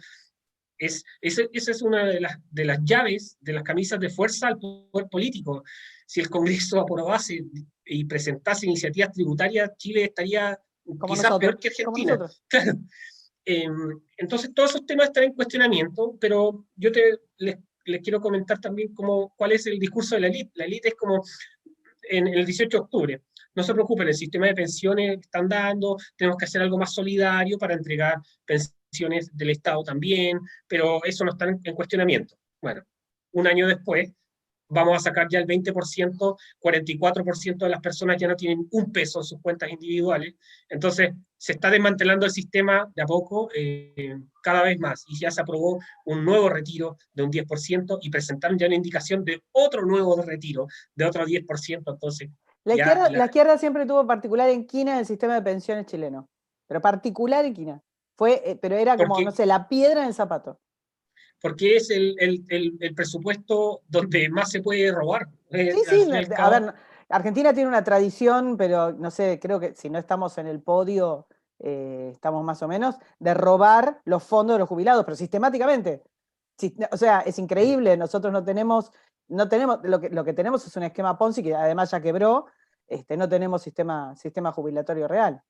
Esa es una de las llaves, de las camisas de fuerza al poder político. Si el Congreso aprobase y presentase iniciativas tributarias, Chile estaría Como quizás nosotros, peor que como Argentina. nosotros. Claro. Eh, entonces, todos esos temas están en cuestionamiento, pero les quiero comentar también cuál es el discurso de la élite. La élite es como en el 18 de octubre. No se preocupen, el sistema de pensiones están dando, tenemos que hacer algo más solidario para entregar pensiones del Estado también, pero eso no está en cuestionamiento. Bueno, un año después vamos a sacar ya el 20%, 44% de las personas ya no tienen un peso en sus cuentas individuales, entonces se está desmantelando el sistema de a poco, cada vez más, y ya se aprobó un nuevo retiro de un 10% y presentaron ya una indicación de otro nuevo retiro de otro 10%, entonces ya La izquierda siempre tuvo particular inquina en el sistema de pensiones chileno, pero particular inquina. Pero era como, no porque, sé, la piedra en el zapato. porque es el presupuesto donde más se puede robar. Sí, Al sí, fin y al a cabo, ver, Argentina tiene una tradición, pero no sé, creo que si no estamos en el podio, estamos más o menos, de robar los fondos de los jubilados, pero sistemáticamente. O sea, es increíble, nosotros no tenemos, lo que tenemos es un esquema Ponzi que además ya quebró, no tenemos sistema jubilatorio real.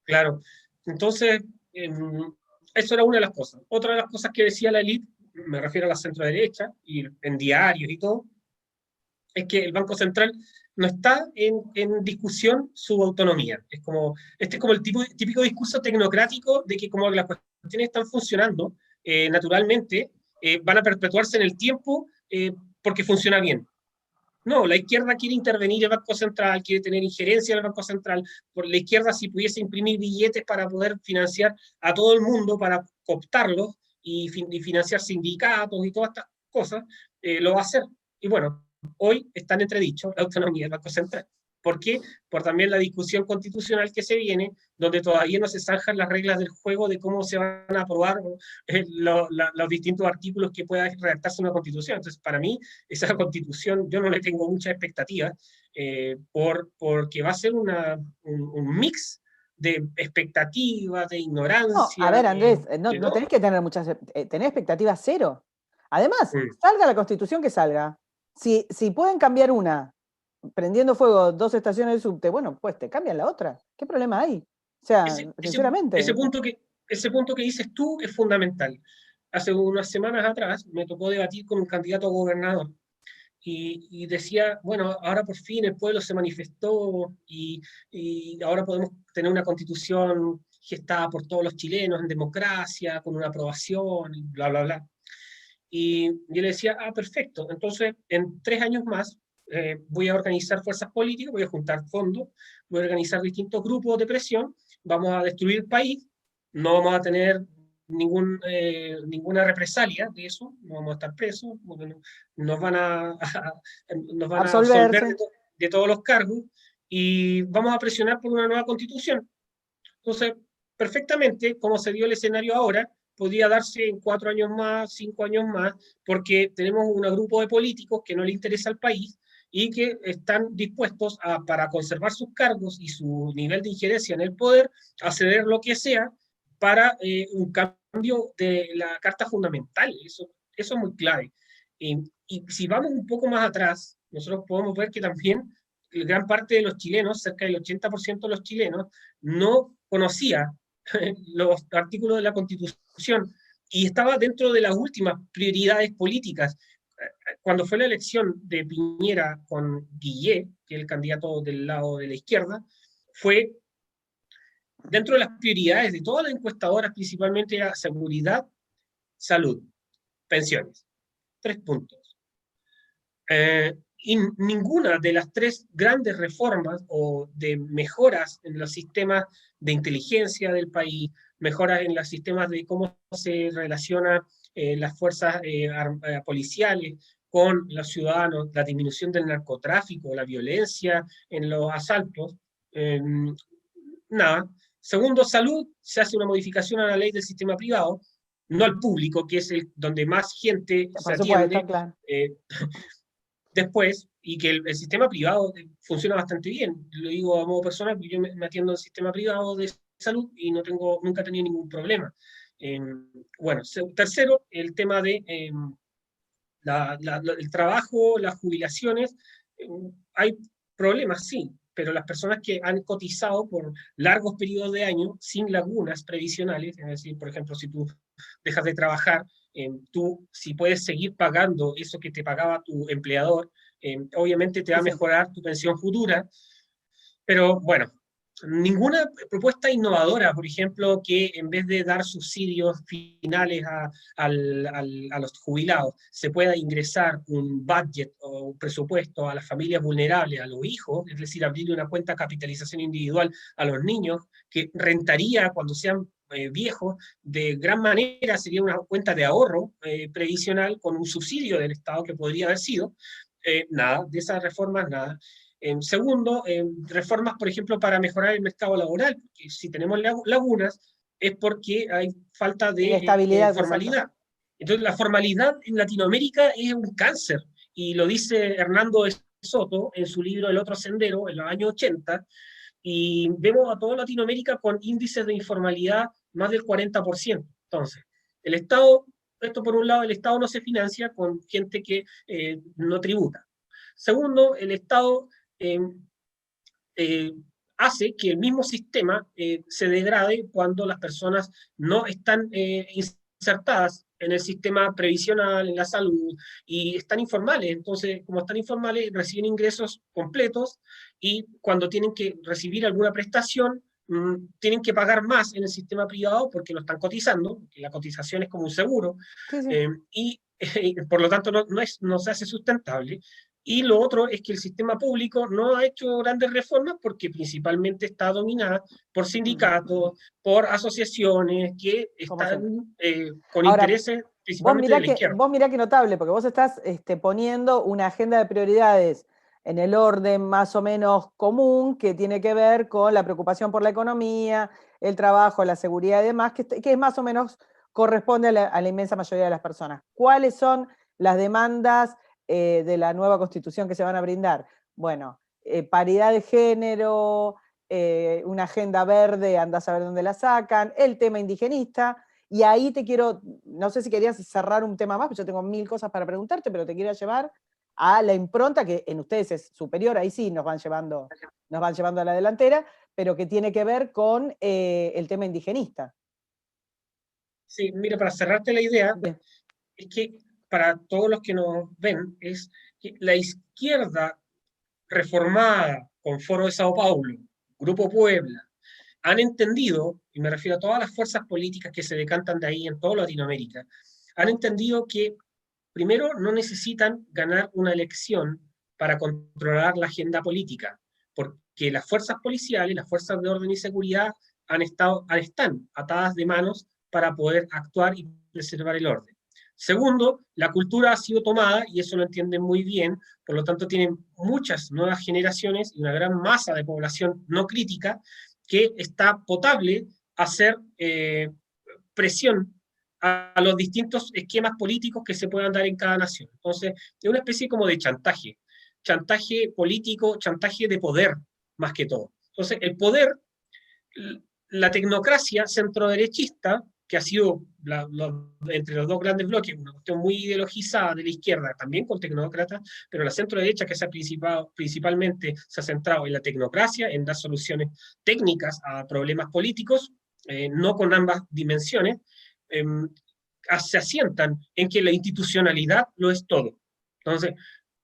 claro. Entonces, eso era una de las cosas. Otra de las cosas que decía la élite, me refiero a la centro-derecha, y en diarios y todo, es que el Banco Central no está en discusión su autonomía. Este es como el típico discurso tecnocrático de que como las cuestiones están funcionando naturalmente, van a perpetuarse en el tiempo porque funciona bien. No, la izquierda quiere intervenir el Banco Central, quiere tener injerencia en el Banco Central. Por la izquierda, si pudiese imprimir billetes para poder financiar a todo el mundo, para cooptarlos y financiar sindicatos y todas estas cosas, lo va a hacer. Y bueno, hoy está en entredicho la autonomía del Banco Central. ¿Por qué? Por también la discusión constitucional que se viene, donde todavía no se zanjan las reglas del juego de cómo se van a aprobar los distintos artículos que pueda redactarse una constitución. Entonces, para mí, esa constitución yo no le tengo mucha expectativa, porque va a ser un mix de expectativas, de No, a ignorancia, ver, Andrés, no, de no tenés todo. que tener muchas, tenés expectativas cero. Además, Mm. salga la Constitución que salga. Si pueden cambiar una, prendiendo fuego dos estaciones de subte, bueno, pues te cambian la otra. ¿Qué problema hay? O sea, Ese, ese, ese sinceramente. punto que, ese punto que dices tú es fundamental. Hace unas semanas atrás me tocó debatir con un candidato a gobernador y decía, bueno, ahora por fin el pueblo se manifestó y ahora podemos tener una constitución gestada por todos los chilenos en democracia, con una aprobación, y bla, bla, bla. Y yo le decía, ah, perfecto, entonces en 3 años más voy a organizar fuerzas políticas, voy a juntar fondos, voy a organizar distintos grupos de presión, vamos a destruir el país, no vamos a tener ninguna represalia de eso, no vamos a estar presos, nos van nos van a absolver Absolverse. de todos los cargos y vamos a presionar por una nueva constitución. Entonces, perfectamente, como se dio el escenario ahora, podría darse en 4 años más, 5 años más, porque tenemos un grupo de políticos que no le interesa al país y que están dispuestos para conservar sus cargos y su nivel de injerencia en el poder, a ceder lo que sea para un cambio de la Carta Fundamental. Eso es muy clave. Y si vamos un poco más atrás, nosotros podemos ver que también gran parte de los chilenos, cerca del 80% de los chilenos, no conocía los artículos de la Constitución y estaba dentro de las últimas prioridades políticas. Cuando fue la elección de Piñera con Guillé, que es el candidato del lado de la izquierda, fue dentro de las prioridades de todas las encuestadoras, principalmente era seguridad, salud, pensiones. 3 puntos. Y ninguna de las 3 grandes reformas o de mejoras en los sistemas de inteligencia del país, mejoras en los sistemas de cómo se relacionan las fuerzas policiales con los ciudadanos, la disminución del narcotráfico, la violencia en los asaltos, eh, nada. Segundo, salud, se hace una modificación a la ley del sistema privado, no al público, que es donde más gente se Por supuesto, atiende. claro. eh, Después, y que el sistema privado funciona bastante bien. Lo digo a modo personal, porque yo me atiendo en el sistema privado de salud y nunca he tenido ningún problema. Eh, bueno, tercero, el tema de el trabajo, las jubilaciones. eh, Hay problemas, sí, pero las personas que han cotizado por largos periodos de años sin lagunas previsionales, es decir, por ejemplo, si tú dejas de trabajar, tú, si puedes seguir pagando eso que te pagaba tu empleador, obviamente te va Sí, a sí. mejorar tu pensión futura, pero bueno, ninguna propuesta innovadora, por ejemplo, que en vez de dar subsidios finales a los jubilados, se pueda ingresar un budget o un presupuesto a las familias vulnerables, a los hijos, es decir, abrirle una cuenta de capitalización individual a los niños, que rentaría cuando sean viejos, de gran manera sería una cuenta de ahorro previsional con un subsidio del Estado que podría haber sido. Nada, de esas reformas, nada. Segundo, reformas, por ejemplo, para mejorar el mercado laboral, porque si tenemos lagunas es porque hay falta de Inestabilidad, exacto. formalidad. Entonces, la formalidad en Latinoamérica es un cáncer, y lo dice Hernando de Soto en su libro El otro sendero, en los años 80, y vemos a toda Latinoamérica con índices de informalidad más del 40%. Entonces, el Estado, esto por un lado, el Estado no se financia con gente que no tributa. Segundo, el Estado eh, eh, hace que el mismo sistema se degrade cuando las personas no están insertadas en el sistema previsional, en la salud, y están informales. Entonces, como están informales, reciben ingresos completos y cuando tienen que recibir alguna prestación, tienen que pagar más en el sistema privado porque lo están cotizando, porque la cotización es como un seguro, Sí, sí. y por lo tanto no se hace sustentable. Y lo otro es que el sistema público no ha hecho grandes reformas porque principalmente está dominada por Mm, sindicatos, por asociaciones que como siempre. están con Ahora, intereses principalmente de la izquierda. vos mirá que notable, porque vos estás poniendo una agenda de prioridades en el orden más o menos común que tiene que ver con la preocupación por la economía, el trabajo, la seguridad y demás, que más o menos corresponde a la inmensa mayoría de las personas. ¿Cuáles son las demandas de la nueva constitución que se van a brindar? Bueno, paridad de género, una agenda verde, andás a ver dónde la sacan, el tema indigenista, y ahí te quiero, no sé si querías cerrar un tema más, porque yo tengo 1000 cosas para preguntarte, pero te quiero llevar a la impronta que en ustedes es superior, ahí sí nos van llevando a la delantera, pero que tiene que ver con el tema indigenista. Sí, mira, para cerrarte la idea, Bien. es que para todos los que nos ven, es que la izquierda reformada con Foro de Sao Paulo, Grupo Puebla, han entendido, y me refiero a todas las fuerzas políticas que se decantan de ahí en toda Latinoamérica, han entendido que primero no necesitan ganar una elección para controlar la agenda política, porque las fuerzas policiales, las fuerzas de orden y seguridad están atadas de manos para poder actuar y preservar el orden. Segundo, la cultura ha sido tomada, y eso lo entienden muy bien, por lo tanto tienen muchas nuevas generaciones y una gran masa de población no crítica que está potable a hacer presión a los distintos esquemas políticos que se puedan dar en cada nación. Entonces, es una especie como de chantaje político, chantaje de poder, más que todo. Entonces, el poder, la tecnocracia centroderechista, que ha sido entre los dos grandes bloques, una cuestión muy ideologizada de la izquierda, también con tecnócratas, pero la centroderecha que se ha principalmente se ha centrado en la tecnocracia, en dar soluciones técnicas a problemas políticos, no con ambas dimensiones, eh, se asientan en que la institucionalidad lo es todo. Entonces,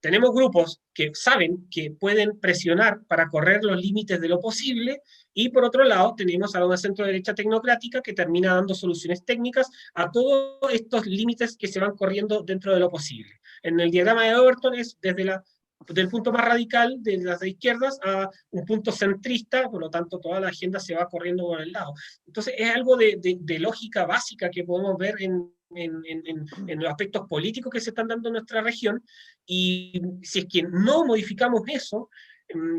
tenemos grupos que saben que pueden presionar para correr los límites de lo posible, y por otro lado tenemos a una centro derecha tecnocrática que termina dando soluciones técnicas a todos estos límites que se van corriendo dentro de lo posible. En el diagrama de Overton es del punto más radical de las de izquierdas a un punto centrista, por lo tanto toda la agenda se va corriendo por el lado. Entonces es algo de lógica básica que podemos ver en los aspectos políticos que se están dando en nuestra región, y si es que no modificamos eso,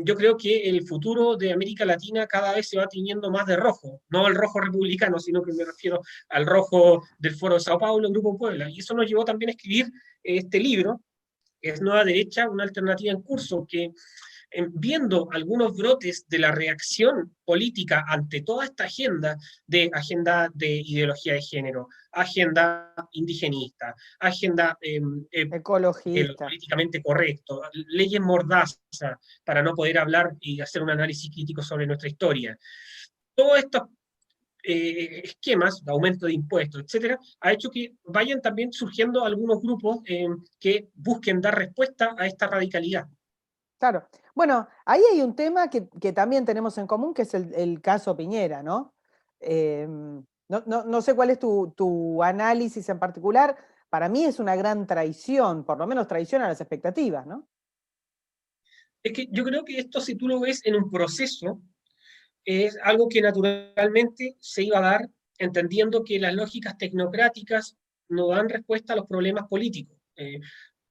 yo creo que el futuro de América Latina cada vez se va tiñendo más de rojo, no el rojo republicano, sino que me refiero al rojo del Foro de Sao Paulo, el Grupo Puebla, y eso nos llevó también a escribir este libro, que es Nueva Derecha, una alternativa en curso, que viendo algunos brotes de la reacción política ante toda esta agenda de ideología de género, agenda indigenista, agenda lo Ecologista. políticamente correcto, leyes mordaza para no poder hablar y hacer un análisis crítico sobre nuestra historia. Todos estos esquemas de aumento de impuestos, etcétera, ha hecho que vayan también surgiendo algunos grupos que busquen dar respuesta a esta radicalidad. Claro. Bueno, ahí hay un tema que también tenemos en común, que es el caso Piñera, ¿no? No sé cuál es tu análisis en particular. Para mí es una gran traición, por lo menos traición a las expectativas, ¿no? Es que yo creo que esto, si tú lo ves en un proceso, es algo que naturalmente se iba a dar, entendiendo que las lógicas tecnocráticas no dan respuesta a los problemas políticos.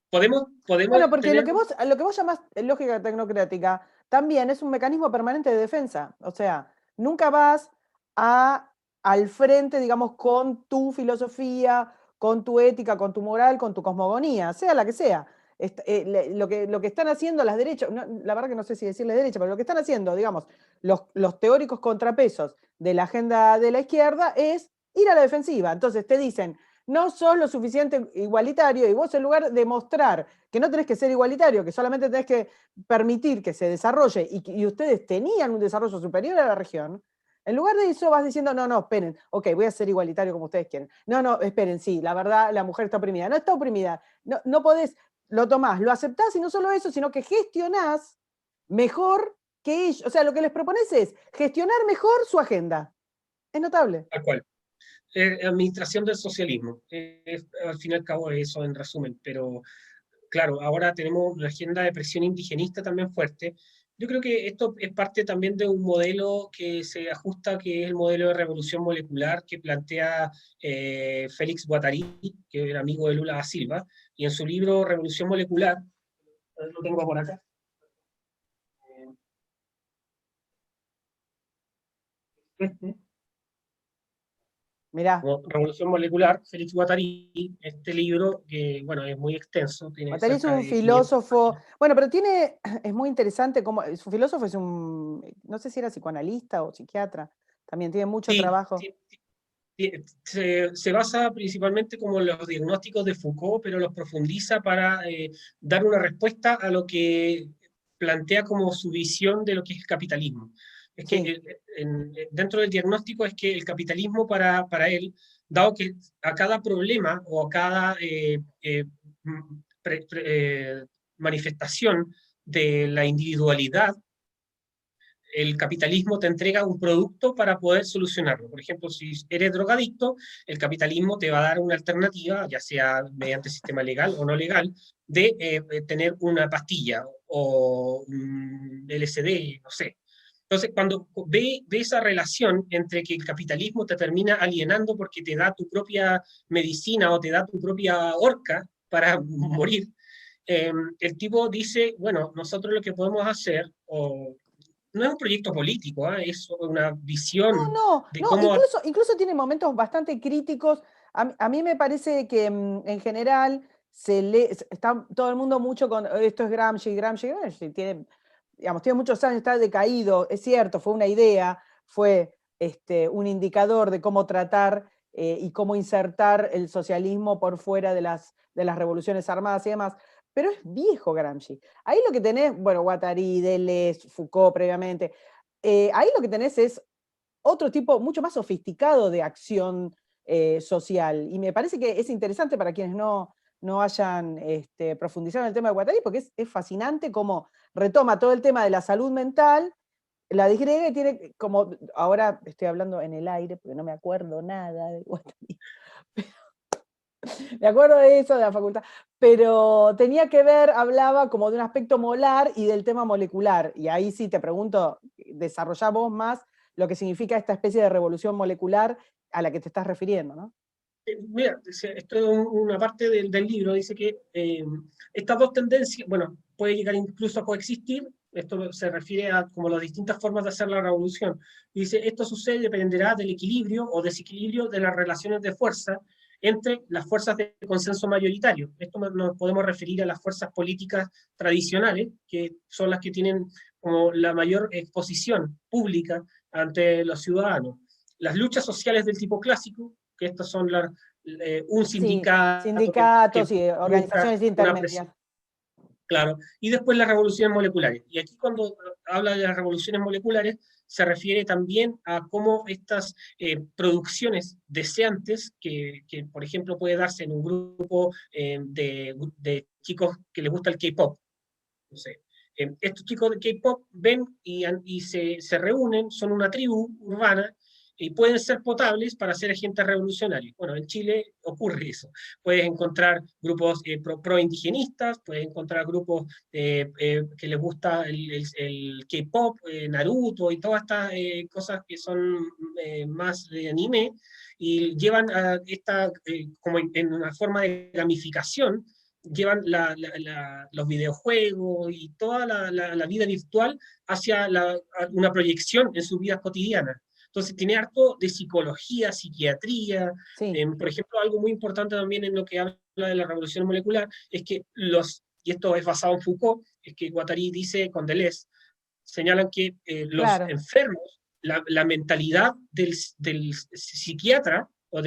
Podemos Bueno, porque tener. lo que vos llamás lógica tecnocrática también es un mecanismo permanente de defensa. O sea, nunca vas al frente, digamos, con tu filosofía, con tu ética, con tu moral, con tu cosmogonía, sea la que sea. Lo que están haciendo las derechas, la verdad que no sé si decirle derecha, pero lo que están haciendo, digamos, los teóricos contrapesos de la agenda de la izquierda es ir a la defensiva. Entonces te dicen, no sos lo suficiente igualitario, y vos en lugar de mostrar que no tenés que ser igualitario, que solamente tenés que permitir que se desarrolle, y ustedes tenían un desarrollo superior a la región, en lugar de eso vas diciendo, no, esperen, ok, voy a ser igualitario como ustedes quieren. No, esperen, sí, la verdad, la mujer está oprimida. No está oprimida, no podés, lo tomás, lo aceptás, y no solo eso, sino que gestionás mejor que ellos. O sea, lo que les propones es gestionar mejor su agenda. Es notable. Tal cual. Administración del socialismo. Al fin y al cabo eso en resumen, pero claro, ahora tenemos una agenda de presión indigenista también fuerte. Yo creo que esto es parte también de un modelo que se ajusta, que es el modelo de revolución molecular que plantea Félix Guattari, que era amigo de Lula da Silva, y en su libro Revolución Molecular, lo tengo por acá, este, Mirá, como Revolución Molecular, Félix Guattari, este libro que, bueno, es muy extenso, tiene Guattari es cerca un de 500 filósofo, páginas. bueno, pero tiene, es muy interesante cómo, su filósofo es un, no sé si era psicoanalista o psiquiatra, también tiene mucho Sí, trabajo. sí, se basa principalmente como en los diagnósticos de Foucault, pero los profundiza para dar una respuesta a lo que plantea como su visión de lo que es el capitalismo. Es que Sí, dentro del diagnóstico es que el capitalismo para él, dado que a cada problema o a cada manifestación de la individualidad, el capitalismo te entrega un producto para poder solucionarlo. Por ejemplo, si eres drogadicto, el capitalismo te va a dar una alternativa, ya sea mediante sistema legal o no legal, de tener una pastilla o un LSD, no sé. Entonces, cuando ve esa relación entre que el capitalismo te termina alienando porque te da tu propia medicina o te da tu propia horca para morir, el tipo dice, bueno, nosotros lo que podemos hacer, o no es un proyecto político, ¿eh? Es una no, visión no, de no, cómo... incluso tiene momentos bastante críticos. A mí me parece que en general está todo el mundo mucho con esto es Gramsci, Gramsci, Gramsci tiene, digamos, tiene muchos años, está decaído, es cierto, fue una idea, fue un indicador de cómo tratar y cómo insertar el socialismo por fuera de las revoluciones armadas y demás, pero es viejo Gramsci. Ahí lo que tenés, bueno, Guattari, Deleuze, Foucault previamente, ahí lo que tenés es otro tipo mucho más sofisticado de acción social. Y me parece que es interesante para quienes no hayan profundizado en el tema de Guattari, porque es fascinante cómo retoma todo el tema de la salud mental, la disgrega y tiene como, ahora estoy hablando en el aire porque no me acuerdo nada de Guattari, me acuerdo de eso, de la facultad, pero tenía que ver, hablaba como de un aspecto molar y del tema molecular. Y ahí sí te pregunto, desarrollá vos más lo que significa esta especie de revolución molecular a la que te estás refiriendo, ¿no? Mira, esto es una parte del libro, dice que estas dos tendencias, bueno, puede llegar incluso a coexistir, esto se refiere a como las distintas formas de hacer la revolución. Dice, esto sucede, dependerá del equilibrio o desequilibrio de las relaciones de fuerza entre las fuerzas de consenso mayoritario. Esto nos podemos referir a las fuerzas políticas tradicionales, que son las que tienen como la mayor exposición pública ante los ciudadanos. Las luchas sociales del tipo clásico, que estas son un Sí, sindicato sindicatos que y busca organizaciones una intermedias. presión, claro, y después las revoluciones moleculares. Y aquí cuando habla de las revoluciones moleculares, se refiere también a cómo estas producciones deseantes, por ejemplo puede darse en un grupo de chicos que les gusta el K-pop, no sé. Estos chicos de K-pop ven y se reúnen, son una tribu urbana y pueden ser potables para ser agentes revolucionarios. Bueno, en Chile ocurre eso. Puedes encontrar grupos pro-indigenistas, puedes encontrar grupos que les gusta el K-pop, Naruto y todas estas cosas que son más de anime y llevan a esta, como en una forma de gamificación, llevan los videojuegos y toda la vida virtual hacia una proyección en sus vidas cotidianas. Entonces tiene harto de psicología, psiquiatría. Sí, Por ejemplo, algo muy importante también en lo que habla de la revolución molecular es que y esto es basado en Foucault, es que Guattari dice con Deleuze, señalan que los claro. enfermos, la mentalidad del psiquiatra, o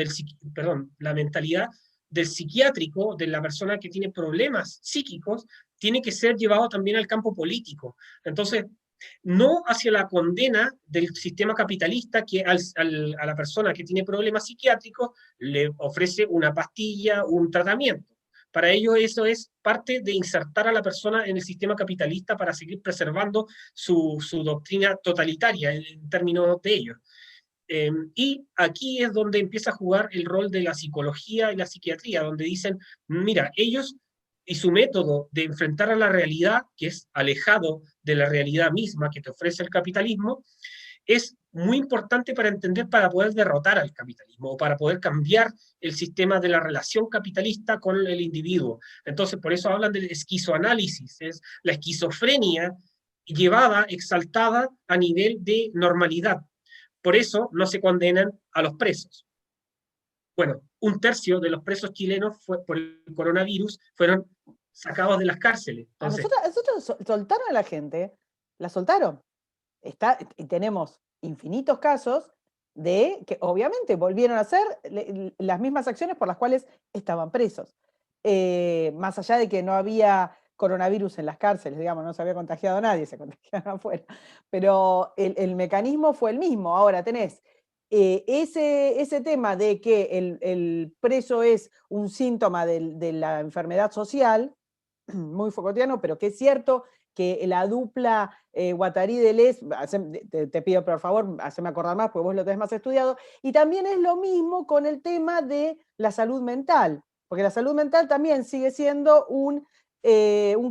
perdón, la mentalidad del psiquiátrico, de la persona que tiene problemas psíquicos, tiene que ser llevado también al campo político. Entonces, no hacia la condena del sistema capitalista que a la persona que tiene problemas psiquiátricos le ofrece una pastilla, un tratamiento. Para ello eso es parte de insertar a la persona en el sistema capitalista para seguir preservando su doctrina totalitaria en términos de ellos. Y aquí es donde empieza a jugar el rol de la psicología y la psiquiatría, donde dicen, mira, ellos y su método de enfrentar a la realidad, que es alejado de la realidad misma que te ofrece el capitalismo, es muy importante para entender, para poder derrotar al capitalismo o para poder cambiar el sistema de la relación capitalista con el individuo. Entonces, por eso hablan del esquizoanálisis, es la esquizofrenia llevada, exaltada a nivel de normalidad. Por eso no se condenan a los presos. Bueno, un tercio de los presos chilenos por el coronavirus fueron sacados de las cárceles. A Entonces, nosotros soltaron a la gente, la soltaron. Y tenemos infinitos casos de que obviamente volvieron a hacer las mismas acciones por las cuales estaban presos. Más allá de que no había coronavirus en las cárceles, digamos, no se había contagiado a nadie, se contagiaron afuera. Pero el mecanismo fue el mismo. Ahora tenés ese tema de que el preso es un síntoma de la enfermedad social, muy Foucaultiano, pero que es cierto que la dupla Guattari-Deleuze, te pido por favor, haceme acordar más, porque vos lo tenés más estudiado, y también es lo mismo con el tema de la salud mental, porque la salud mental también sigue siendo un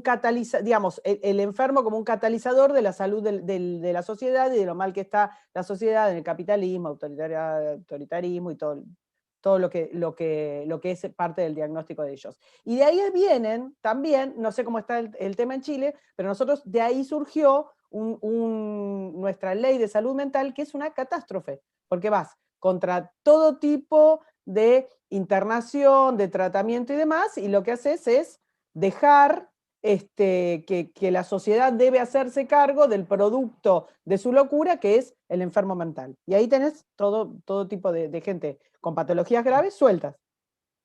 catalizador, digamos, el enfermo como un catalizador de la salud de la sociedad y de lo mal que está la sociedad en el capitalismo, autoritarismo y todo lo que es parte del diagnóstico de ellos. Y de ahí vienen también, no sé cómo está el tema en Chile, pero nosotros de ahí surgió nuestra ley de salud mental, que es una catástrofe, porque vas contra todo tipo de internación, de tratamiento y demás, y lo que haces es dejar que la sociedad debe hacerse cargo del producto de su locura, que es el enfermo mental. Y ahí tenés todo tipo de gente con patologías graves sueltas.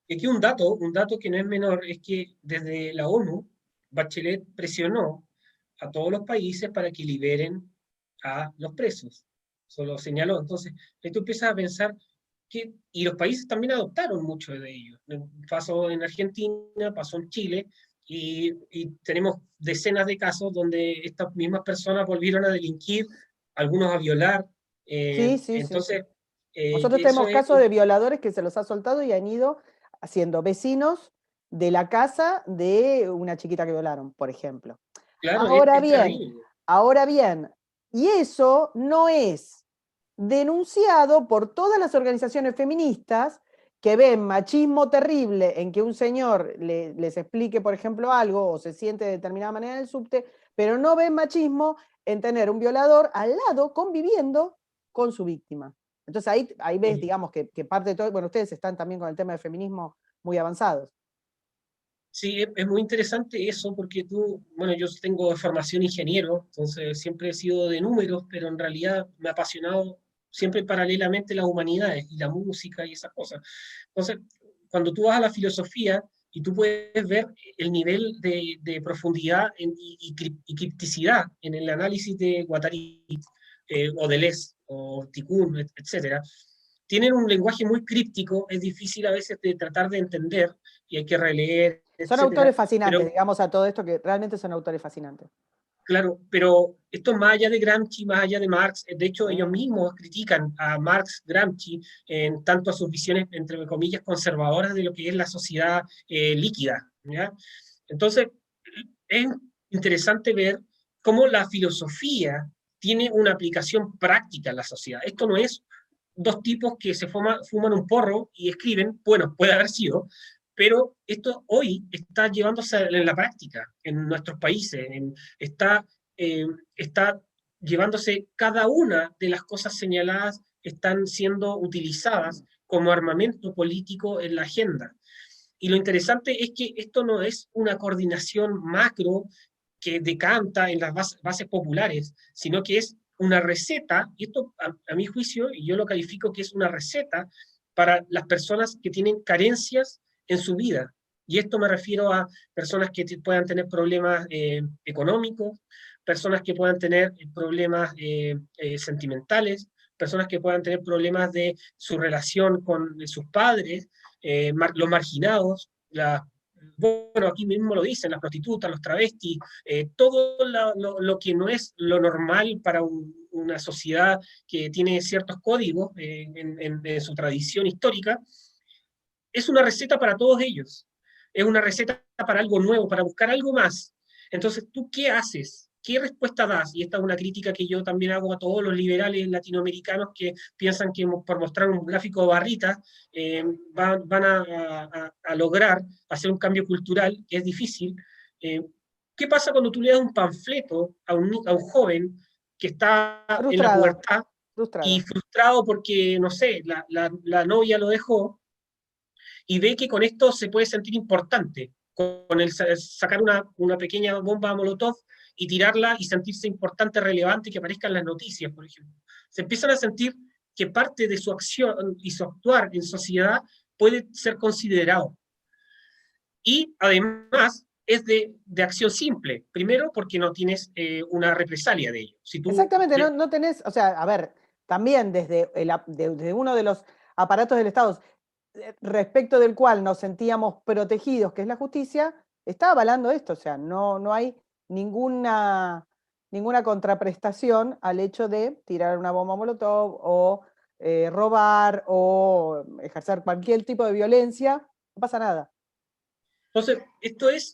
y aquí un dato que no es menor, es que desde la ONU, Bachelet presionó a todos los países para que liberen a los presos. Eso lo señaló. Entonces, ahí tú empiezas a pensar que, y los países también adoptaron mucho de ellos. Pasó en Argentina, pasó en Chile, y tenemos decenas de casos donde estas mismas personas volvieron a delinquir, algunos a violar. Sí, sí, sí, sí. Entonces, Nosotros eso tenemos es, casos de violadores que se los ha soltado y han ido haciendo vecinos de la casa de una chiquita que violaron, por ejemplo. claro, Ahora es bien, terrible. ahora bien, y eso no es denunciado por todas las organizaciones feministas que ven machismo terrible en que un señor les explique, por ejemplo, algo o se siente de determinada manera en el subte, pero no ven machismo en tener un violador al lado conviviendo con su víctima. Entonces ahí ves, digamos, que parte de todo, bueno, ustedes están también con el tema del feminismo muy avanzados. Sí, es muy interesante eso porque tú, bueno, yo tengo formación ingeniero, entonces siempre he sido de números, pero en realidad me ha apasionado siempre paralelamente las humanidades y la música y esas cosas. Entonces, cuando tú vas a la filosofía y tú puedes ver el nivel de profundidad y cripticidad en el análisis de Guattari, o Deleuze o Tikkun, etcétera, tienen un lenguaje muy críptico, es difícil a veces de tratar de entender y hay que releer, Son etcétera, autores fascinantes, pero digamos a todo esto, que realmente son autores fascinantes. claro, pero esto más allá de Gramsci, más allá de Marx, de hecho ellos Sí. mismos critican a Marx, Gramsci, en tanto a sus visiones, entre comillas, conservadoras de lo que es la sociedad líquida, ¿ya? Entonces, es interesante ver cómo la filosofía tiene una aplicación práctica en la sociedad. Esto no es dos tipos que se fuman un porro y escriben, bueno, puede haber sido, pero esto hoy está llevándose en la práctica en nuestros países, está, está llevándose cada una de las cosas señaladas, están siendo utilizadas como armamento político en la agenda. Y lo interesante es que esto no es una coordinación macro que decanta en las bases populares, sino que es una receta, y esto a mi juicio, y yo lo califico que es una receta para las personas que tienen carencias en su vida. Y esto me refiero a personas que puedan tener problemas económicos, personas que puedan tener problemas sentimentales, personas que puedan tener problemas de su relación con sus padres, los marginados, bueno, aquí mismo lo dicen, las prostitutas, los travestis, todo lo que no es lo normal para una sociedad que tiene ciertos códigos en su tradición histórica, es una receta para todos ellos. Es una receta para algo nuevo, para buscar algo más. Entonces, ¿tú qué haces? ¿Qué respuesta das? Y esta es una crítica que yo también hago a todos los liberales latinoamericanos que piensan que por mostrar un gráfico de barrita van a lograr hacer un cambio cultural, que es difícil. Eh, ¿Qué pasa cuando tú le das un panfleto a un joven que está en la Frustrado, pubertad y frustrado. frustrado porque, no sé, la novia lo dejó? y ve que con esto se puede sentir importante, con el sacar una pequeña bomba Molotov y tirarla y sentirse importante, relevante, que aparezca en las noticias, por ejemplo. Se empiezan a sentir que parte de su acción y su actuar en sociedad puede ser considerado. Y además es de acción simple. Primero, porque no tienes una represalia de ello. Si tú Exactamente, no tenés, o sea, a ver, también desde uno de los aparatos del Estado respecto del cual nos sentíamos protegidos, que es la justicia, está avalando esto, o sea, no hay ninguna, ninguna contraprestación al hecho de tirar una bomba molotov o robar o ejercer cualquier tipo de violencia, no pasa nada. Entonces,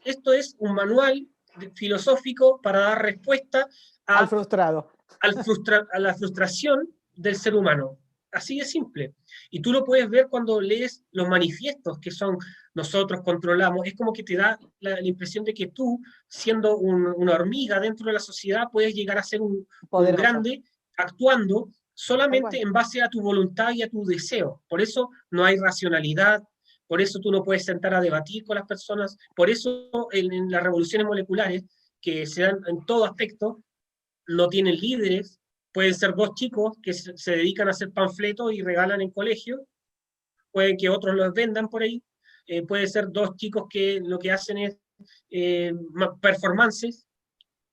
esto es un manual filosófico para dar respuesta Al a, frustrado. a la frustración del ser humano. Así de simple. Y tú lo puedes ver cuando lees los manifiestos que son nosotros controlamos. Es como que te da la impresión de que tú, siendo una hormiga dentro de la sociedad, puedes llegar a ser un Poderoso, grande actuando tal solamente cual. en base a tu voluntad y a tu deseo. Por eso no hay racionalidad, por eso tú no puedes sentar a debatir con las personas, por eso en las revoluciones moleculares, que se dan en todo aspecto, no tienen líderes, pueden ser dos chicos que se dedican a hacer panfletos y regalan en colegios, pueden que otros los vendan por ahí, puede ser dos chicos que lo que hacen es performances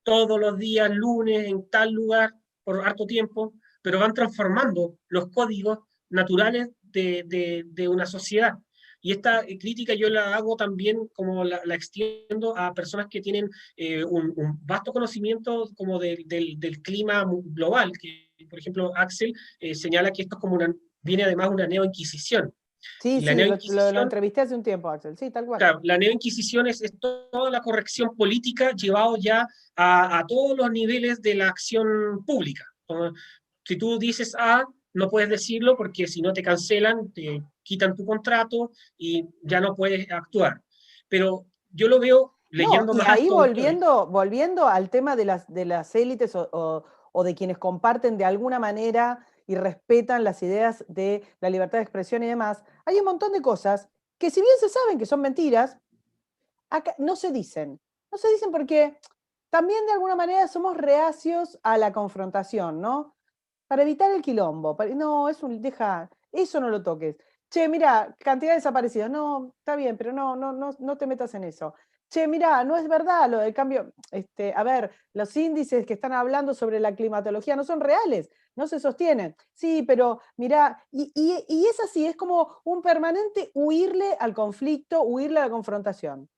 todos los días, lunes, en tal lugar, por harto tiempo, pero van transformando los códigos naturales de una sociedad. Y esta crítica yo la hago también, como la extiendo a personas que tienen un vasto conocimiento como del clima global, que por ejemplo Axel señala que esto es como viene además una neoinquisición. Sí, Y la sí, lo neoinquisición, entrevisté hace un tiempo, Axel, sí, tal cual. claro, la neoinquisición es toda la corrección política llevado ya a todos los niveles de la acción pública. Si tú dices A, no puedes decirlo porque si no te cancelan, te quitan tu contrato y ya no puedes actuar. Pero yo lo veo No, leyendo y más ahí autores. volviendo al tema de las élites o de quienes comparten de alguna manera y respetan las ideas de la libertad de expresión y demás, hay un montón de cosas que si bien se saben que son mentiras, acá no se dicen. No se dicen porque también de alguna manera somos reacios a la confrontación, ¿no? Para evitar el quilombo. No, deja, eso no lo toques. Che, mira, cantidad de desaparecidos. No, está bien, pero no te metas en eso. Che, mira, no es verdad lo del cambio. A ver, los índices que están hablando sobre la climatología no son reales, no se sostienen. Sí, pero mira, y es así, es como un permanente huirle al conflicto, huirle a la confrontación.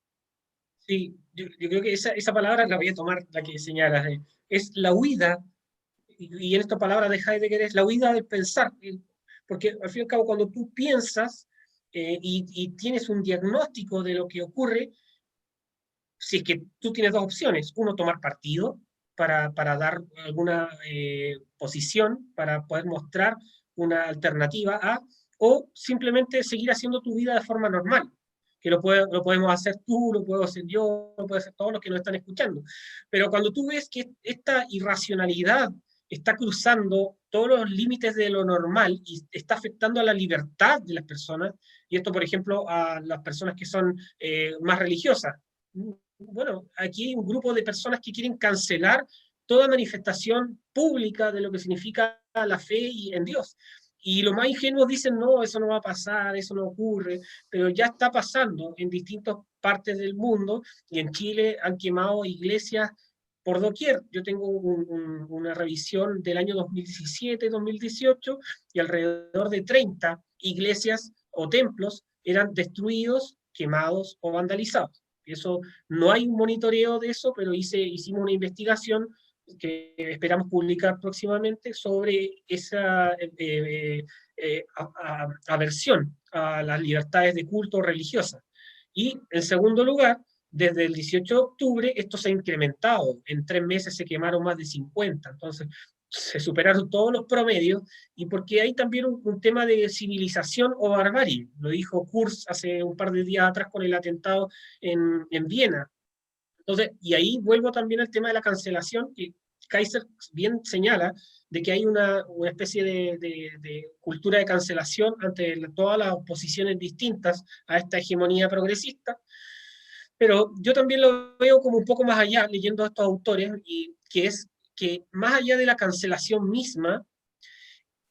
Sí, yo creo que esa palabra la voy a tomar, la que señalas. Es la huida, y en esta palabra de Heidegger es la huida del pensar. Porque al fin y al cabo, cuando tú piensas y tienes un diagnóstico de lo que ocurre, si es que tú tienes dos opciones, uno, tomar partido para dar alguna posición, para poder mostrar una alternativa a, o simplemente seguir haciendo tu vida de forma normal, que lo podemos hacer tú, lo puedo hacer yo, lo pueden hacer todos los que nos están escuchando. Pero cuando tú ves que esta irracionalidad está cruzando todos los límites de lo normal y está afectando a la libertad de las personas, y esto, por ejemplo, a las personas que son más religiosas, bueno, aquí hay un grupo de personas que quieren cancelar toda manifestación pública de lo que significa la fe y en Dios. Y los más ingenuos dicen, no, eso no va a pasar, eso no ocurre, pero ya está pasando en distintas partes del mundo y en Chile han quemado iglesias por doquier. Yo tengo una revisión del año 2017-2018 y alrededor de 30 iglesias o templos eran destruidos, quemados o vandalizados. Eso no hay un monitoreo de eso, pero hicimos una investigación que esperamos publicar próximamente sobre esa aversión a las libertades de culto religiosas. Y en segundo lugar, desde el 18 de octubre esto se ha incrementado. En 3 meses se quemaron más de 50. Entonces, se superaron todos los promedios y porque hay también un tema de civilización o barbarie. Lo dijo Kurz hace un par de días atrás con el atentado en Viena. Entonces, y ahí vuelvo también al tema de la cancelación, que Kaiser bien señala de que hay una especie de cultura de cancelación ante todas las oposiciones distintas a esta hegemonía progresista, pero yo también lo veo como un poco más allá, leyendo a estos autores, y que es que más allá de la cancelación misma,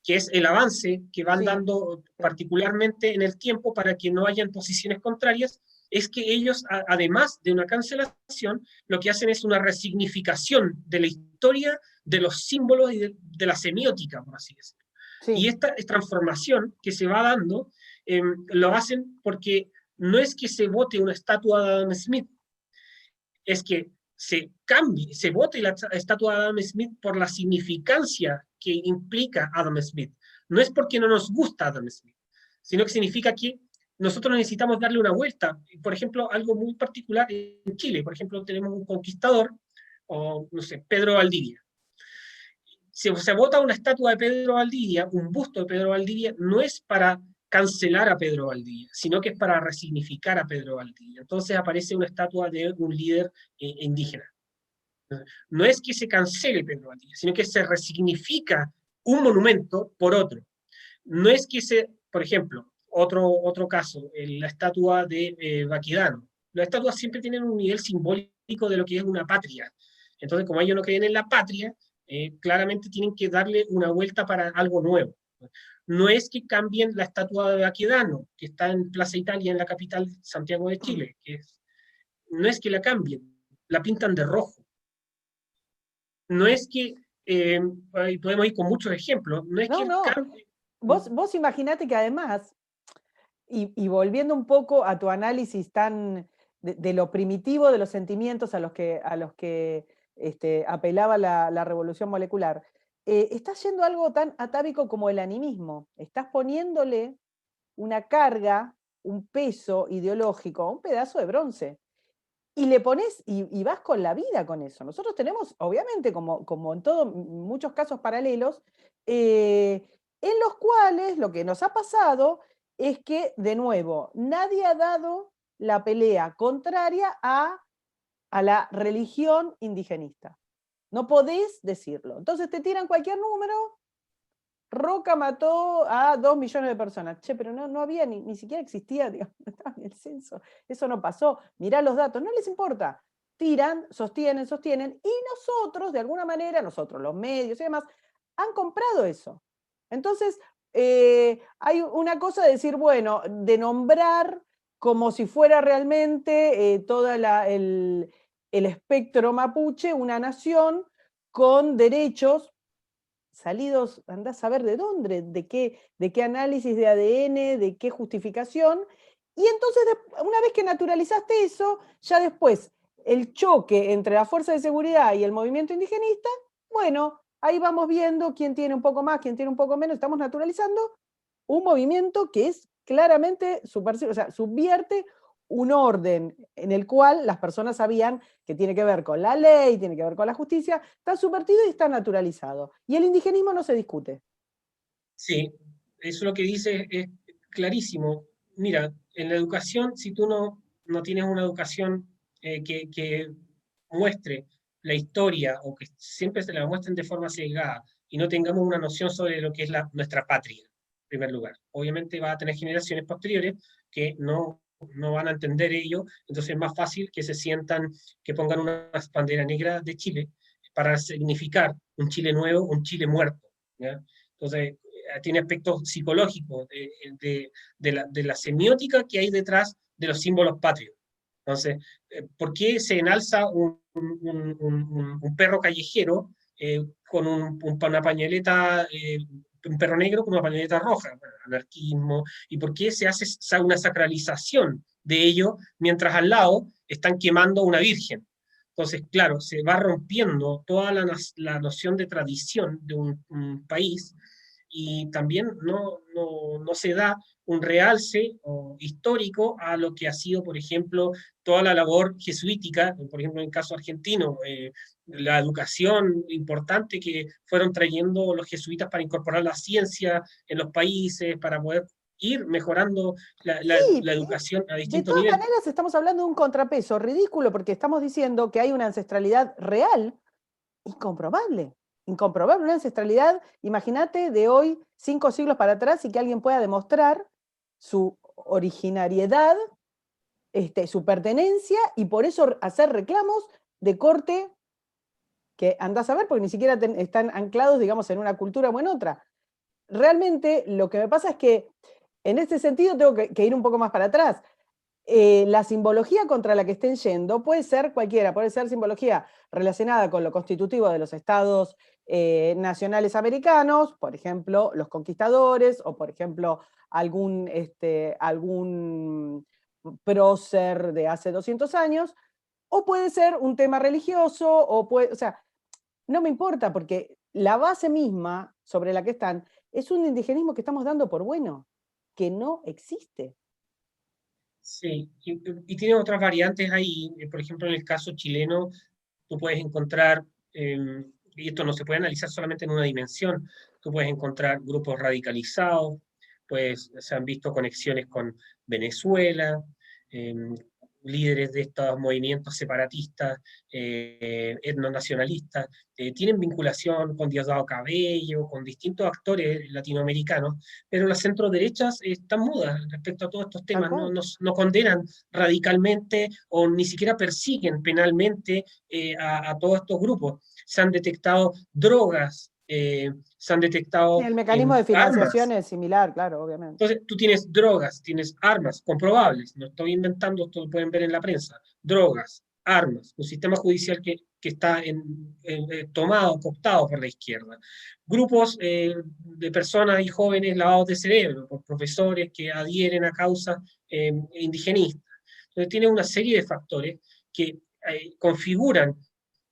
que es el avance que van Sí, dando sí, particularmente en el tiempo para que no hayan posiciones contrarias, es que ellos, además de una cancelación, lo que hacen es una resignificación de la historia, de los símbolos y de la semiótica, por así decirlo. Y sí, esta transformación que se va dando, lo hacen porque no es que se vote una estatua de Adam Smith, es que se cambie, se vote la estatua de Adam Smith por la significancia que implica Adam Smith. No es porque no nos gusta Adam Smith, sino que significa que nosotros necesitamos darle una vuelta. Por ejemplo, algo muy particular en Chile, por ejemplo, tenemos un conquistador, o no sé, Pedro Valdivia. Si se vota una estatua de Pedro Valdivia, un busto de Pedro Valdivia, no es para cancelar a Pedro Valdivia, sino que es para resignificar a Pedro Valdivia. Entonces aparece una estatua de un líder indígena. No es que se cancele Pedro Valdivia, sino que se resignifica un monumento por otro. No es que se, por ejemplo, otro caso, la estatua de Baquedano. Las estatuas siempre tienen un nivel simbólico de lo que es una patria. Entonces, como ellos no creen en la patria, claramente tienen que darle una vuelta para algo nuevo. No es que cambien la estatua de Baquedano, que está en Plaza Italia, en la capital Santiago de Chile, no es que la cambien, la pintan de rojo. No es que, podemos ir con muchos ejemplos, no es no, que no. cambie. Vos imaginate que además, y volviendo un poco a tu análisis tan de lo primitivo de los sentimientos a los que apelaba la revolución molecular, estás yendo a algo tan atávico como el animismo. Estás poniéndole una carga, un peso ideológico a un pedazo de bronce. Y le pones, y vas con la vida con eso. Nosotros tenemos, obviamente, como en todos muchos casos paralelos, en los cuales lo que nos ha pasado es que, de nuevo, nadie ha dado la pelea contraria a la religión indigenista. No podés decirlo. Entonces te tiran cualquier número. Roca mató a 2 millones de personas. Che, pero no había, ni siquiera existía, digamos, no estaba en el censo. Eso no pasó. Mirá los datos, no les importa. Tiran, sostienen, y nosotros, de alguna manera, nosotros, los medios y demás, han comprado eso. Entonces, hay una cosa de decir, bueno, de nombrar como si fuera realmente todo el espectro mapuche, una nación con derechos salidos, andás a saber de dónde, de qué análisis de ADN, de qué justificación. Y entonces, una vez que naturalizaste eso, ya después el choque entre la fuerza de seguridad y el movimiento indigenista, bueno, ahí vamos viendo quién tiene un poco más, quién tiene un poco menos, estamos naturalizando un movimiento que es claramente subversivo, o sea, subvierte un orden en el cual las personas sabían que tiene que ver con la ley, tiene que ver con la justicia, está subvertido y está naturalizado. Y el indigenismo no se discute. Sí, eso lo que dice es clarísimo. Mira, en la educación, si tú no tienes una educación que muestre la historia o que siempre se la muestren de forma sesgada y no tengamos una noción sobre lo que es nuestra patria, en primer lugar. Obviamente va a tener generaciones posteriores que no van a entender ello, entonces es más fácil que se sientan, que pongan una bandera negra de Chile para significar un Chile nuevo, un Chile muerto. ¿Ya? Entonces, tiene aspectos psicológicos de la semiótica que hay detrás de los símbolos patrios. Entonces, ¿por qué se enalza un perro callejero con una pañoleta, un perro negro con una pañoleta roja? Bueno, anarquismo. ¿Y por qué se hace una sacralización de ello mientras al lado están quemando una virgen? Entonces, claro, se va rompiendo toda la noción de tradición de un país y también no se da un realce histórico a lo que ha sido, por ejemplo, toda la labor jesuítica, por ejemplo, en el caso argentino, la educación importante que fueron trayendo los jesuitas para incorporar la ciencia en los países, para poder ir mejorando Sí, la educación a de distintos todas niveles. maneras estamos hablando de un contrapeso ridículo porque estamos diciendo que hay una ancestralidad real incomprobable, incomprobable, una ancestralidad, imagínate, de hoy 5 siglos para atrás y que alguien pueda demostrar su originariedad, su pertenencia, y por eso hacer reclamos de corte que andás a ver, porque ni siquiera están anclados, digamos, en una cultura o en otra. Realmente lo que me pasa es que en este sentido tengo que ir un poco más para atrás. La simbología contra la que estén yendo puede ser cualquiera, puede ser simbología relacionada con lo constitutivo de los estados nacionales americanos, por ejemplo, los conquistadores, o por ejemplo, algún prócer de hace 200 años, o puede ser un tema religioso, o sea, no me importa, porque la base misma sobre la que están es un indigenismo que estamos dando por bueno, que no existe. Sí, y tiene otras variantes ahí. Por ejemplo, en el caso chileno, tú puedes encontrar, y esto no se puede analizar solamente en una dimensión, tú puedes encontrar grupos radicalizados, pues se han visto conexiones con Venezuela, eh, líderes de estos movimientos separatistas, etnonacionalistas, tienen vinculación con Diosdado Cabello, con distintos actores latinoamericanos, pero las centroderechas están mudas respecto a todos estos Tal temas, cual. no condenan radicalmente o ni siquiera persiguen penalmente a todos estos grupos. Se han detectado drogas, se han Y detectado el mecanismo de financiación armas. es similar, claro, obviamente. Entonces, tú tienes drogas, tienes armas comprobables, no estoy inventando, esto lo pueden ver en la prensa, drogas, armas, un sistema judicial que está tomado, cooptado por la izquierda. Grupos de personas y jóvenes lavados de cerebro por profesores que adhieren a causas indigenistas. Entonces, tiene una serie de factores que configuran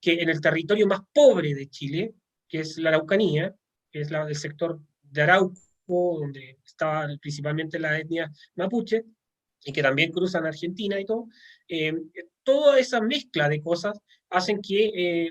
que en el territorio más pobre de Chile, que es la Araucanía, que es el sector de Arauco, donde estaba principalmente la etnia mapuche, y que también cruzan Argentina y todo, eh, toda esa mezcla de cosas hacen que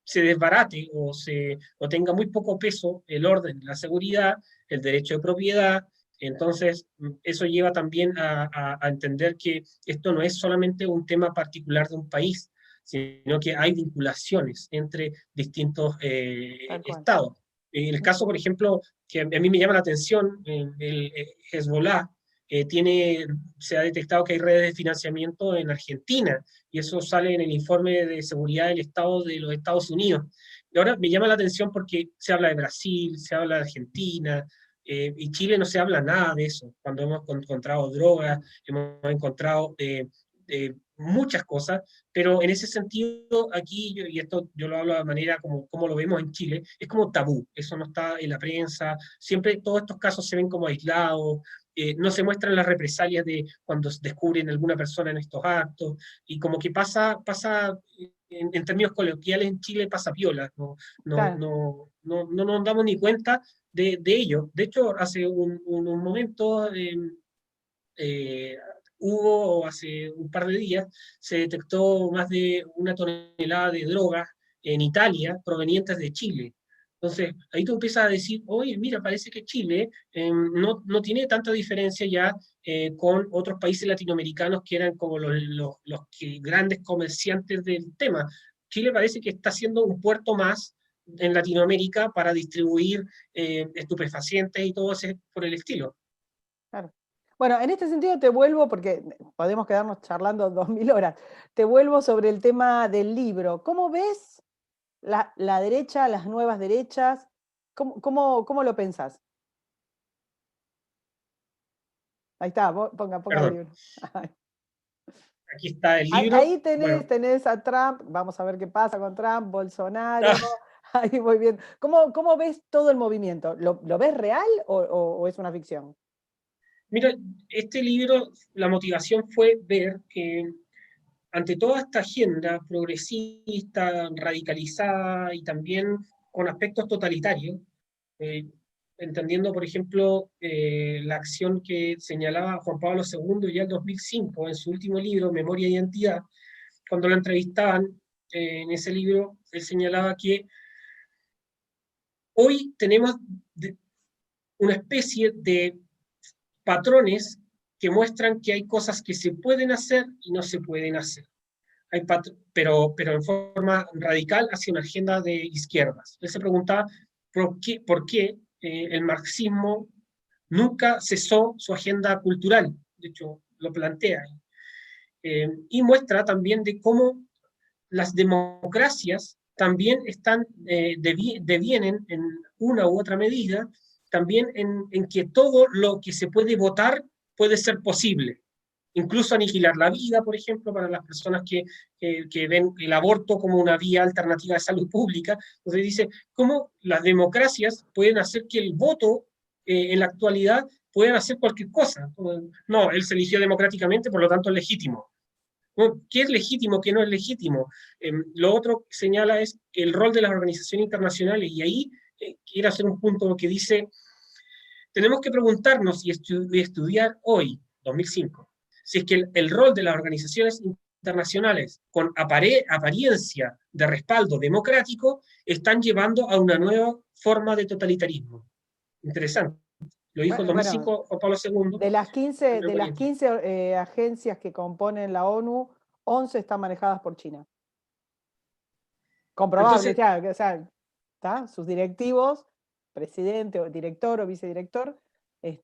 se desbarate o tenga muy poco peso el orden, la seguridad, el derecho de propiedad. Entonces, eso lleva también a entender que esto no es solamente un tema particular de un país, sino que hay vinculaciones entre distintos Tal cual. estados. El caso, por ejemplo, que a mí me llama la atención, el Hezbollah, se ha detectado que hay redes de financiamiento en Argentina, y eso sale en el informe de seguridad del Estado de los Estados Unidos. Y ahora me llama la atención porque se habla de Brasil, se habla de Argentina, y Chile no se habla nada de eso. Cuando hemos encontrado drogas, hemos encontrado muchas cosas, pero en ese sentido, aquí, y esto yo lo hablo de manera como lo vemos en Chile, es como tabú, eso no está en la prensa, siempre todos estos casos se ven como aislados, no se muestran las represalias de cuando descubren alguna persona en estos actos, y como que pasa en términos coloquiales en Chile pasa piola, Claro. no nos damos ni cuenta de ello. De hecho, hace un momento eh, hubo, hace un par de días, se detectó más de 1 tonelada de drogas en Italia provenientes de Chile. Entonces, ahí tú empiezas a decir, oye, mira, parece que Chile no tiene tanta diferencia ya con otros países latinoamericanos que eran como grandes comerciantes del tema. Chile parece que está siendo un puerto más en Latinoamérica para distribuir estupefacientes y todo ese por el estilo. Claro. Bueno, en este sentido te vuelvo, porque podemos quedarnos charlando 2000 horas, te vuelvo sobre el tema del libro. ¿Cómo ves la derecha, las nuevas derechas? ¿Cómo lo pensás? Ahí está, ponga el Perdón, libro. aquí está el Ahí, libro. ahí tenés, Bueno, tenés a Trump, vamos a ver qué pasa con Trump, Bolsonaro, ah, ahí voy bien. ¿Cómo ves todo el movimiento? ¿Lo ves real o es una ficción? mira, este libro, la motivación fue ver que ante toda esta agenda progresista, radicalizada y también con aspectos totalitarios, eh, entendiendo, por ejemplo, la acción que señalaba Juan Pablo II ya en 2005 en su último libro, Memoria e Identidad, cuando lo entrevistaban en ese libro, él señalaba que hoy tenemos una especie de patrones que muestran que hay cosas que se pueden hacer y no se pueden hacer. pero en forma radical hacia una agenda de izquierdas. Él se preguntaba por qué el marxismo nunca cesó su agenda cultural, de hecho lo plantea, y muestra también de cómo las democracias también devienen en una u otra medida, también en que todo lo que se puede votar puede ser posible. Incluso aniquilar la vida, por ejemplo, para las personas que ven el aborto como una vía alternativa de salud pública. Entonces dice, ¿cómo las democracias pueden hacer que el voto en la actualidad puedan hacer cualquier cosa? No, él se eligió democráticamente, por lo tanto es legítimo. ¿Qué es legítimo, qué no es legítimo? Lo otro que señala es el rol de las organizaciones internacionales, y ahí quiero hacer un punto que dice, tenemos que preguntarnos y estudiar hoy, 2005, si es que el rol de las organizaciones internacionales con apariencia de respaldo democrático están llevando a una nueva forma de totalitarismo. Interesante. Lo dijo el Bueno, 2005 Juan Pablo II. de las 15, Pedro de las Pariente. 15 agencias que componen la ONU, 11 están manejadas por China. Comprobable, Entonces, ya, o sea, ¿tá? Sus directivos, presidente, o director o vicedirector,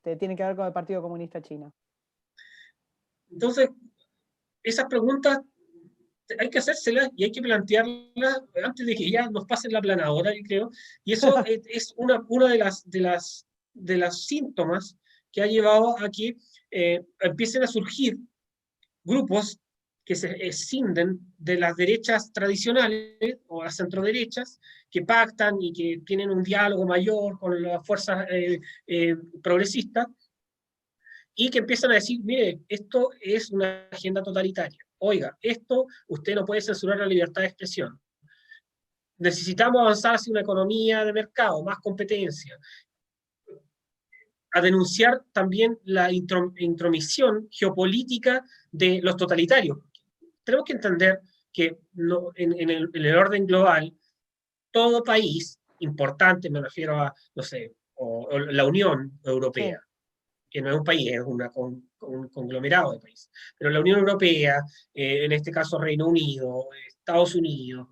tienen que ver con el Partido Comunista Chino. entonces, esas preguntas hay que hacérselas y hay que plantearlas antes de que ya nos pasen la planadora, yo creo. Y eso es una de las síntomas que ha llevado a que empiecen a surgir grupos que se escinden de las derechas tradicionales o las centroderechas, que pactan y que tienen un diálogo mayor con las fuerzas progresistas, y que empiezan a decir, mire, esto es una agenda totalitaria. Oiga, esto usted no puede censurar la libertad de expresión. Necesitamos avanzar hacia una economía de mercado, más competencia. A denunciar también la intromisión geopolítica de los totalitarios. Tenemos que entender que no, en el orden global, todo país importante, me refiero a, no sé, o la Unión Europea, Sí. que no es un país, es un conglomerado de países. Pero la Unión Europea, en este caso Reino Unido, Estados Unidos,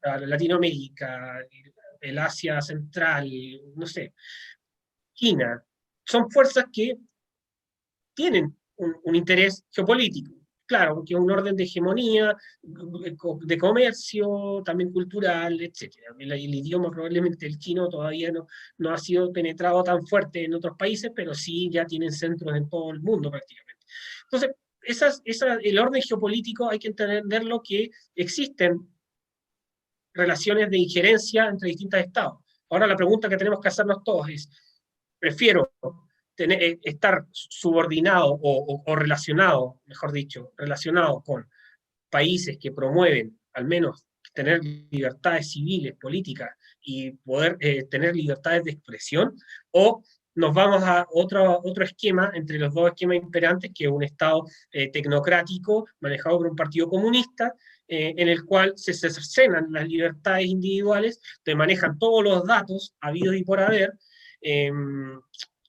Latinoamérica, el Asia Central, no sé, China, son fuerzas que tienen un interés geopolítico. Claro, porque es un orden de hegemonía, de comercio, también cultural, etc. El idioma probablemente el chino todavía no ha sido penetrado tan fuerte en otros países, pero sí ya tienen centros en todo el mundo prácticamente. Entonces, el orden geopolítico hay que entenderlo, que existen relaciones de injerencia entre distintos estados. Ahora la pregunta que tenemos que hacernos todos es, ¿prefiero estar subordinado o relacionado, mejor dicho, relacionado con países que promueven al menos tener libertades civiles, políticas y poder tener libertades de expresión, o nos vamos a otro esquema entre los dos esquemas imperantes, que es un Estado tecnocrático manejado por un partido comunista, en el cual se cercenan las libertades individuales, te manejan todos los datos habidos y por haber, eh,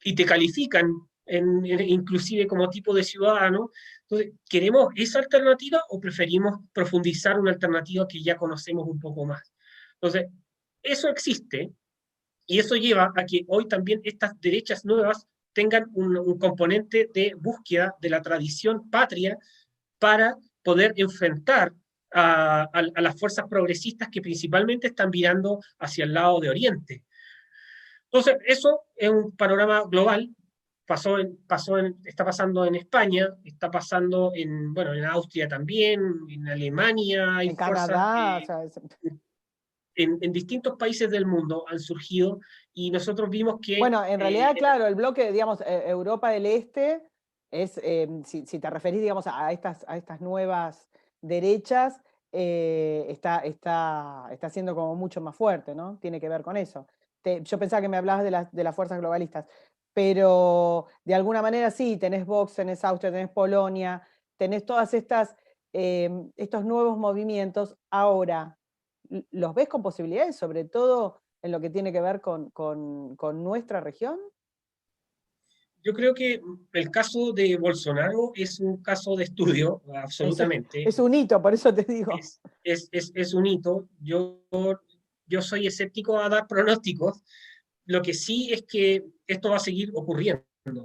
y te califican inclusive como tipo de ciudadano. Entonces, ¿queremos esa alternativa o preferimos profundizar una alternativa que ya conocemos un poco más? Entonces, eso existe, y eso lleva a que hoy también estas derechas nuevas tengan un componente de búsqueda de la tradición patria para poder enfrentar a las fuerzas progresistas que principalmente están virando hacia el lado de Oriente. Entonces, eso es un panorama global. Está pasando en España, está pasando bueno, en Austria también, en Alemania, hay En fuerzas Canadá, o sea, en distintos países del mundo han surgido, y nosotros vimos que bueno, en realidad, claro, el bloque, digamos, Europa del Este es, si te referís, digamos, a estas nuevas derechas, está siendo como mucho más fuerte, ¿no? Tiene que ver con eso. Yo pensaba que me hablabas de las fuerzas globalistas, pero de alguna manera sí, tenés Vox, tenés Austria, tenés Polonia, tenés todas estos nuevos movimientos. Ahora, ¿los ves con posibilidades, sobre todo en lo que tiene que ver con nuestra región? Yo creo que el caso de Bolsonaro es un caso de estudio, absolutamente. Es un hito, por eso te digo. Es un hito. Yo soy escéptico a dar pronósticos. Lo que sí es que esto va a seguir ocurriendo.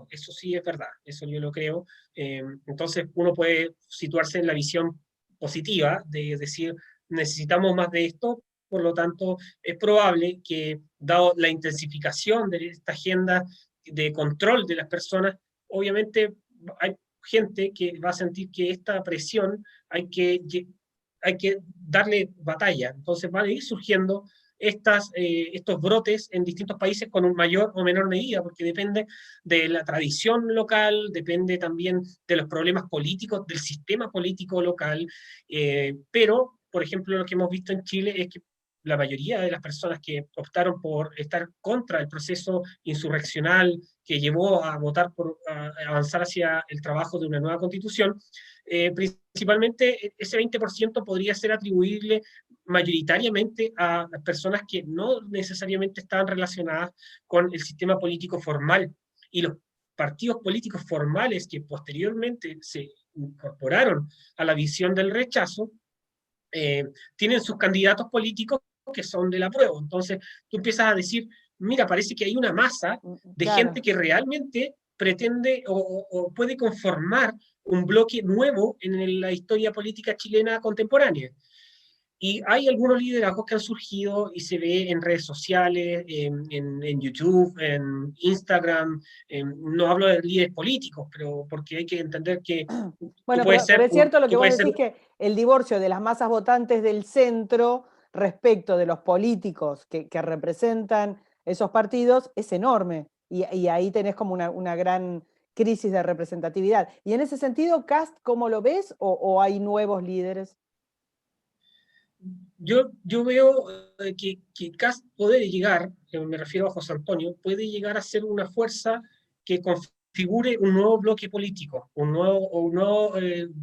Eso sí es verdad, eso yo lo creo. Entonces uno puede situarse en la visión positiva de decir, necesitamos más de esto, por lo tanto es probable que, dado la intensificación de esta agenda de control de las personas, obviamente hay gente que va a sentir que esta presión hay que darle batalla. Entonces van a ir surgiendo estos brotes en distintos países con un mayor o menor medida, porque depende de la tradición local, depende también de los problemas políticos, del sistema político local, pero, por ejemplo, lo que hemos visto en Chile es que la mayoría de las personas que optaron por estar contra el proceso insurreccional que llevó a votar por avanzar hacia el trabajo de una nueva constitución, principalmente ese 20% podría ser atribuible mayoritariamente a personas que no necesariamente estaban relacionadas con el sistema político formal. Y los partidos políticos formales que posteriormente se incorporaron a la visión del rechazo, tienen sus candidatos políticos que son del apruebo. Entonces tú empiezas a decir, mira, parece que hay una masa de gente Claro. que realmente pretende o puede conformar un bloque nuevo en la historia política chilena contemporánea. Y hay algunos liderazgos que han surgido y se ve en redes sociales, en YouTube, en Instagram. No hablo de líderes políticos, pero porque hay que entender que tú Bueno, puedes pero ser es cierto lo que tú vos puedes ser decís, que el divorcio de las masas votantes del centro respecto de los políticos que representan esos partidos es enorme. Y ahí tenés como una gran crisis de representatividad. Y en ese sentido, Cast, ¿cómo lo ves? O hay nuevos líderes? yo veo que Kast puede llegar, me refiero a José Antonio, puede llegar a ser una fuerza que configure un nuevo bloque político, un nuevo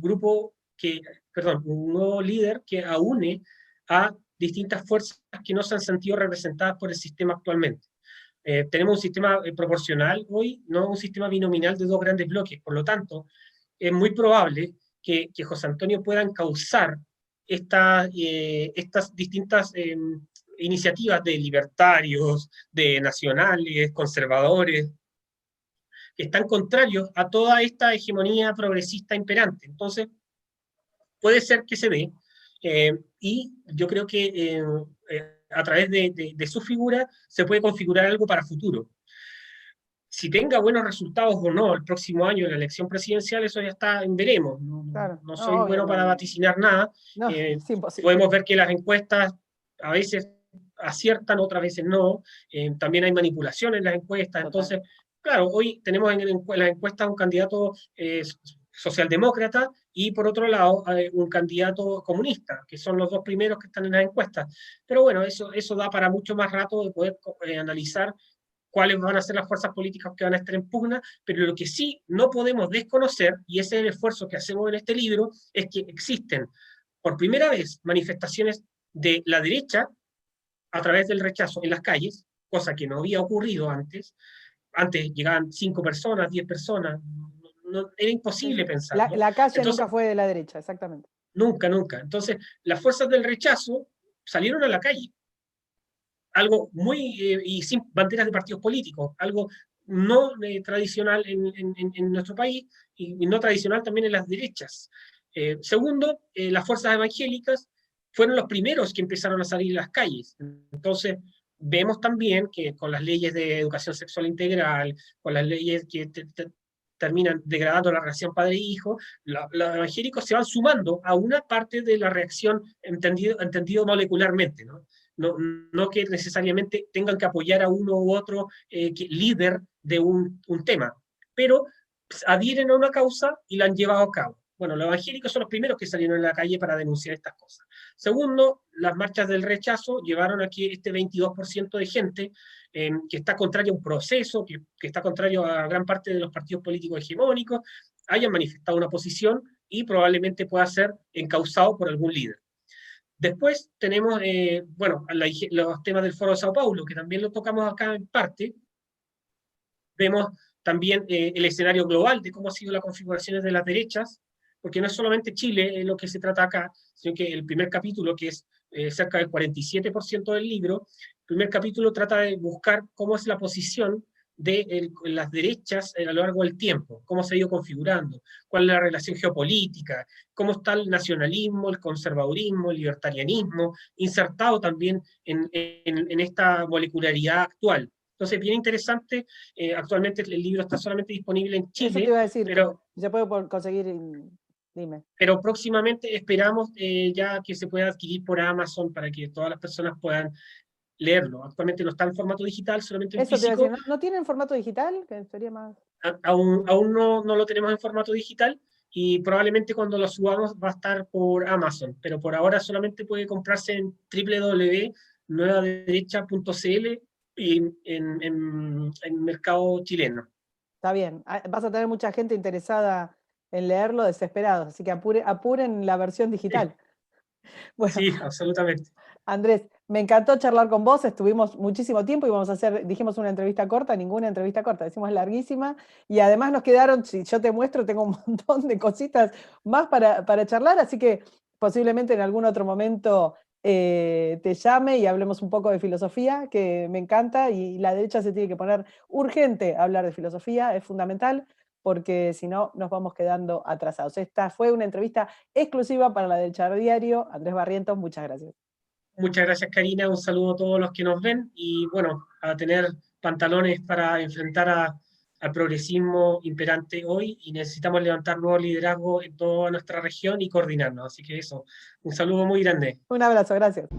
grupo perdón, un nuevo líder que aúne a distintas fuerzas que no se han sentido representadas por el sistema actualmente. Tenemos un sistema proporcional hoy, no un sistema binominal de dos grandes bloques. Por lo tanto, es muy probable que José Antonio pueda encauzar estas distintas iniciativas de libertarios, de nacionales, conservadores, que están contrarios a toda esta hegemonía progresista imperante. Entonces, puede ser que se dé, y yo creo que a través de su figura se puede configurar algo para futuro. Si tenga buenos resultados o no el próximo año en la elección presidencial, eso ya está en veremos. Claro, No soy no, obvio, bueno no, para vaticinar nada. no, Eh, es imposible. Podemos ver que las encuestas a veces aciertan, otras veces no. También hay manipulación en las encuestas. Total. Entonces, claro, hoy tenemos en las encuestas un candidato socialdemócrata y por otro lado un candidato comunista, que son los dos primeros que están en las encuestas. Pero bueno, eso da para mucho más rato de poder analizar cuáles van a ser las fuerzas políticas que van a estar en pugna, pero lo que sí no podemos desconocer, y ese es el esfuerzo que hacemos en este libro, es que existen por primera vez manifestaciones de la derecha a través del rechazo en las calles, cosa que no había ocurrido antes. Antes llegaban 5 personas, 10 personas, era Sí, imposible sí. La, pensarlo. la calle Entonces, nunca fue de la derecha, exactamente. nunca, nunca. Entonces, las fuerzas del rechazo salieron a la calle, algo muy, y sin banderas de partidos políticos, algo no tradicional en nuestro país y no tradicional también en las derechas. Segundo, las fuerzas evangélicas fueron los primeros que empezaron a salir a las calles. Entonces, vemos también que con las leyes de educación sexual integral, con las leyes que terminan degradando la relación padre-hijo, los evangélicos se van sumando a una parte de la reacción entendido molecularmente, ¿no? No que necesariamente tengan que apoyar a uno u otro líder de un tema, pero pues, adhieren a una causa y la han llevado a cabo. Bueno, los evangélicos son los primeros que salieron a la calle para denunciar estas cosas. Segundo, las marchas del rechazo llevaron a que este 22% de gente que está contrario a un proceso, que está contrario a gran parte de los partidos políticos hegemónicos, hayan manifestado una posición y probablemente pueda ser encausado por algún líder. Después tenemos, bueno, los temas del Foro de Sao Paulo, que también lo tocamos acá en parte. Vemos también el escenario global de cómo ha sido la configuración de las derechas, porque no es solamente Chile lo que se trata acá, sino que el primer capítulo, que es cerca del 47% del libro, el primer capítulo trata de buscar cómo es la posición de las derechas a lo largo del tiempo, cómo se ha ido configurando, cuál es la relación geopolítica, cómo está el nacionalismo, el conservadurismo, el libertarianismo, insertado también en esta molecularidad actual. Entonces, bien interesante. Actualmente el libro está solamente disponible en Eso te Chile, iba a decir, pero, se puede conseguir, dime. pero próximamente esperamos ya que se pueda adquirir por Amazon para que todas las personas puedan leerlo. Actualmente no está en formato digital, solamente en Eso te iba a decir, físico. ¿no tienen formato digital? Que sería más... Aún no lo tenemos en formato digital y probablemente cuando lo subamos va a estar por Amazon, pero por ahora solamente puede comprarse en www.nuevaderecha.cl y en mercado chileno. Está bien. Vas a tener mucha gente interesada en leerlo, desesperados, así que apuren la versión Sí, digital. Bueno, sí, absolutamente. Andrés, me encantó charlar con vos, estuvimos muchísimo tiempo y vamos a hacer, dijimos una entrevista corta, ninguna entrevista corta, decimos larguísima, y además nos quedaron, si yo te muestro, tengo un montón de cositas más para charlar, así que posiblemente en algún otro momento te llame y hablemos un poco de filosofía, que me encanta, y la derecha se tiene que poner urgente a hablar de filosofía, es fundamental, porque si no nos vamos quedando atrasados. Esta fue una entrevista exclusiva para la del Char Diario. Andrés Barrientos, muchas gracias. Muchas gracias, Karina. Un saludo a todos los que nos ven y bueno, a tener pantalones para enfrentar al progresismo imperante hoy y necesitamos levantar nuevo liderazgo en toda nuestra región y coordinarnos. Así que eso, un saludo muy grande. Un abrazo, gracias.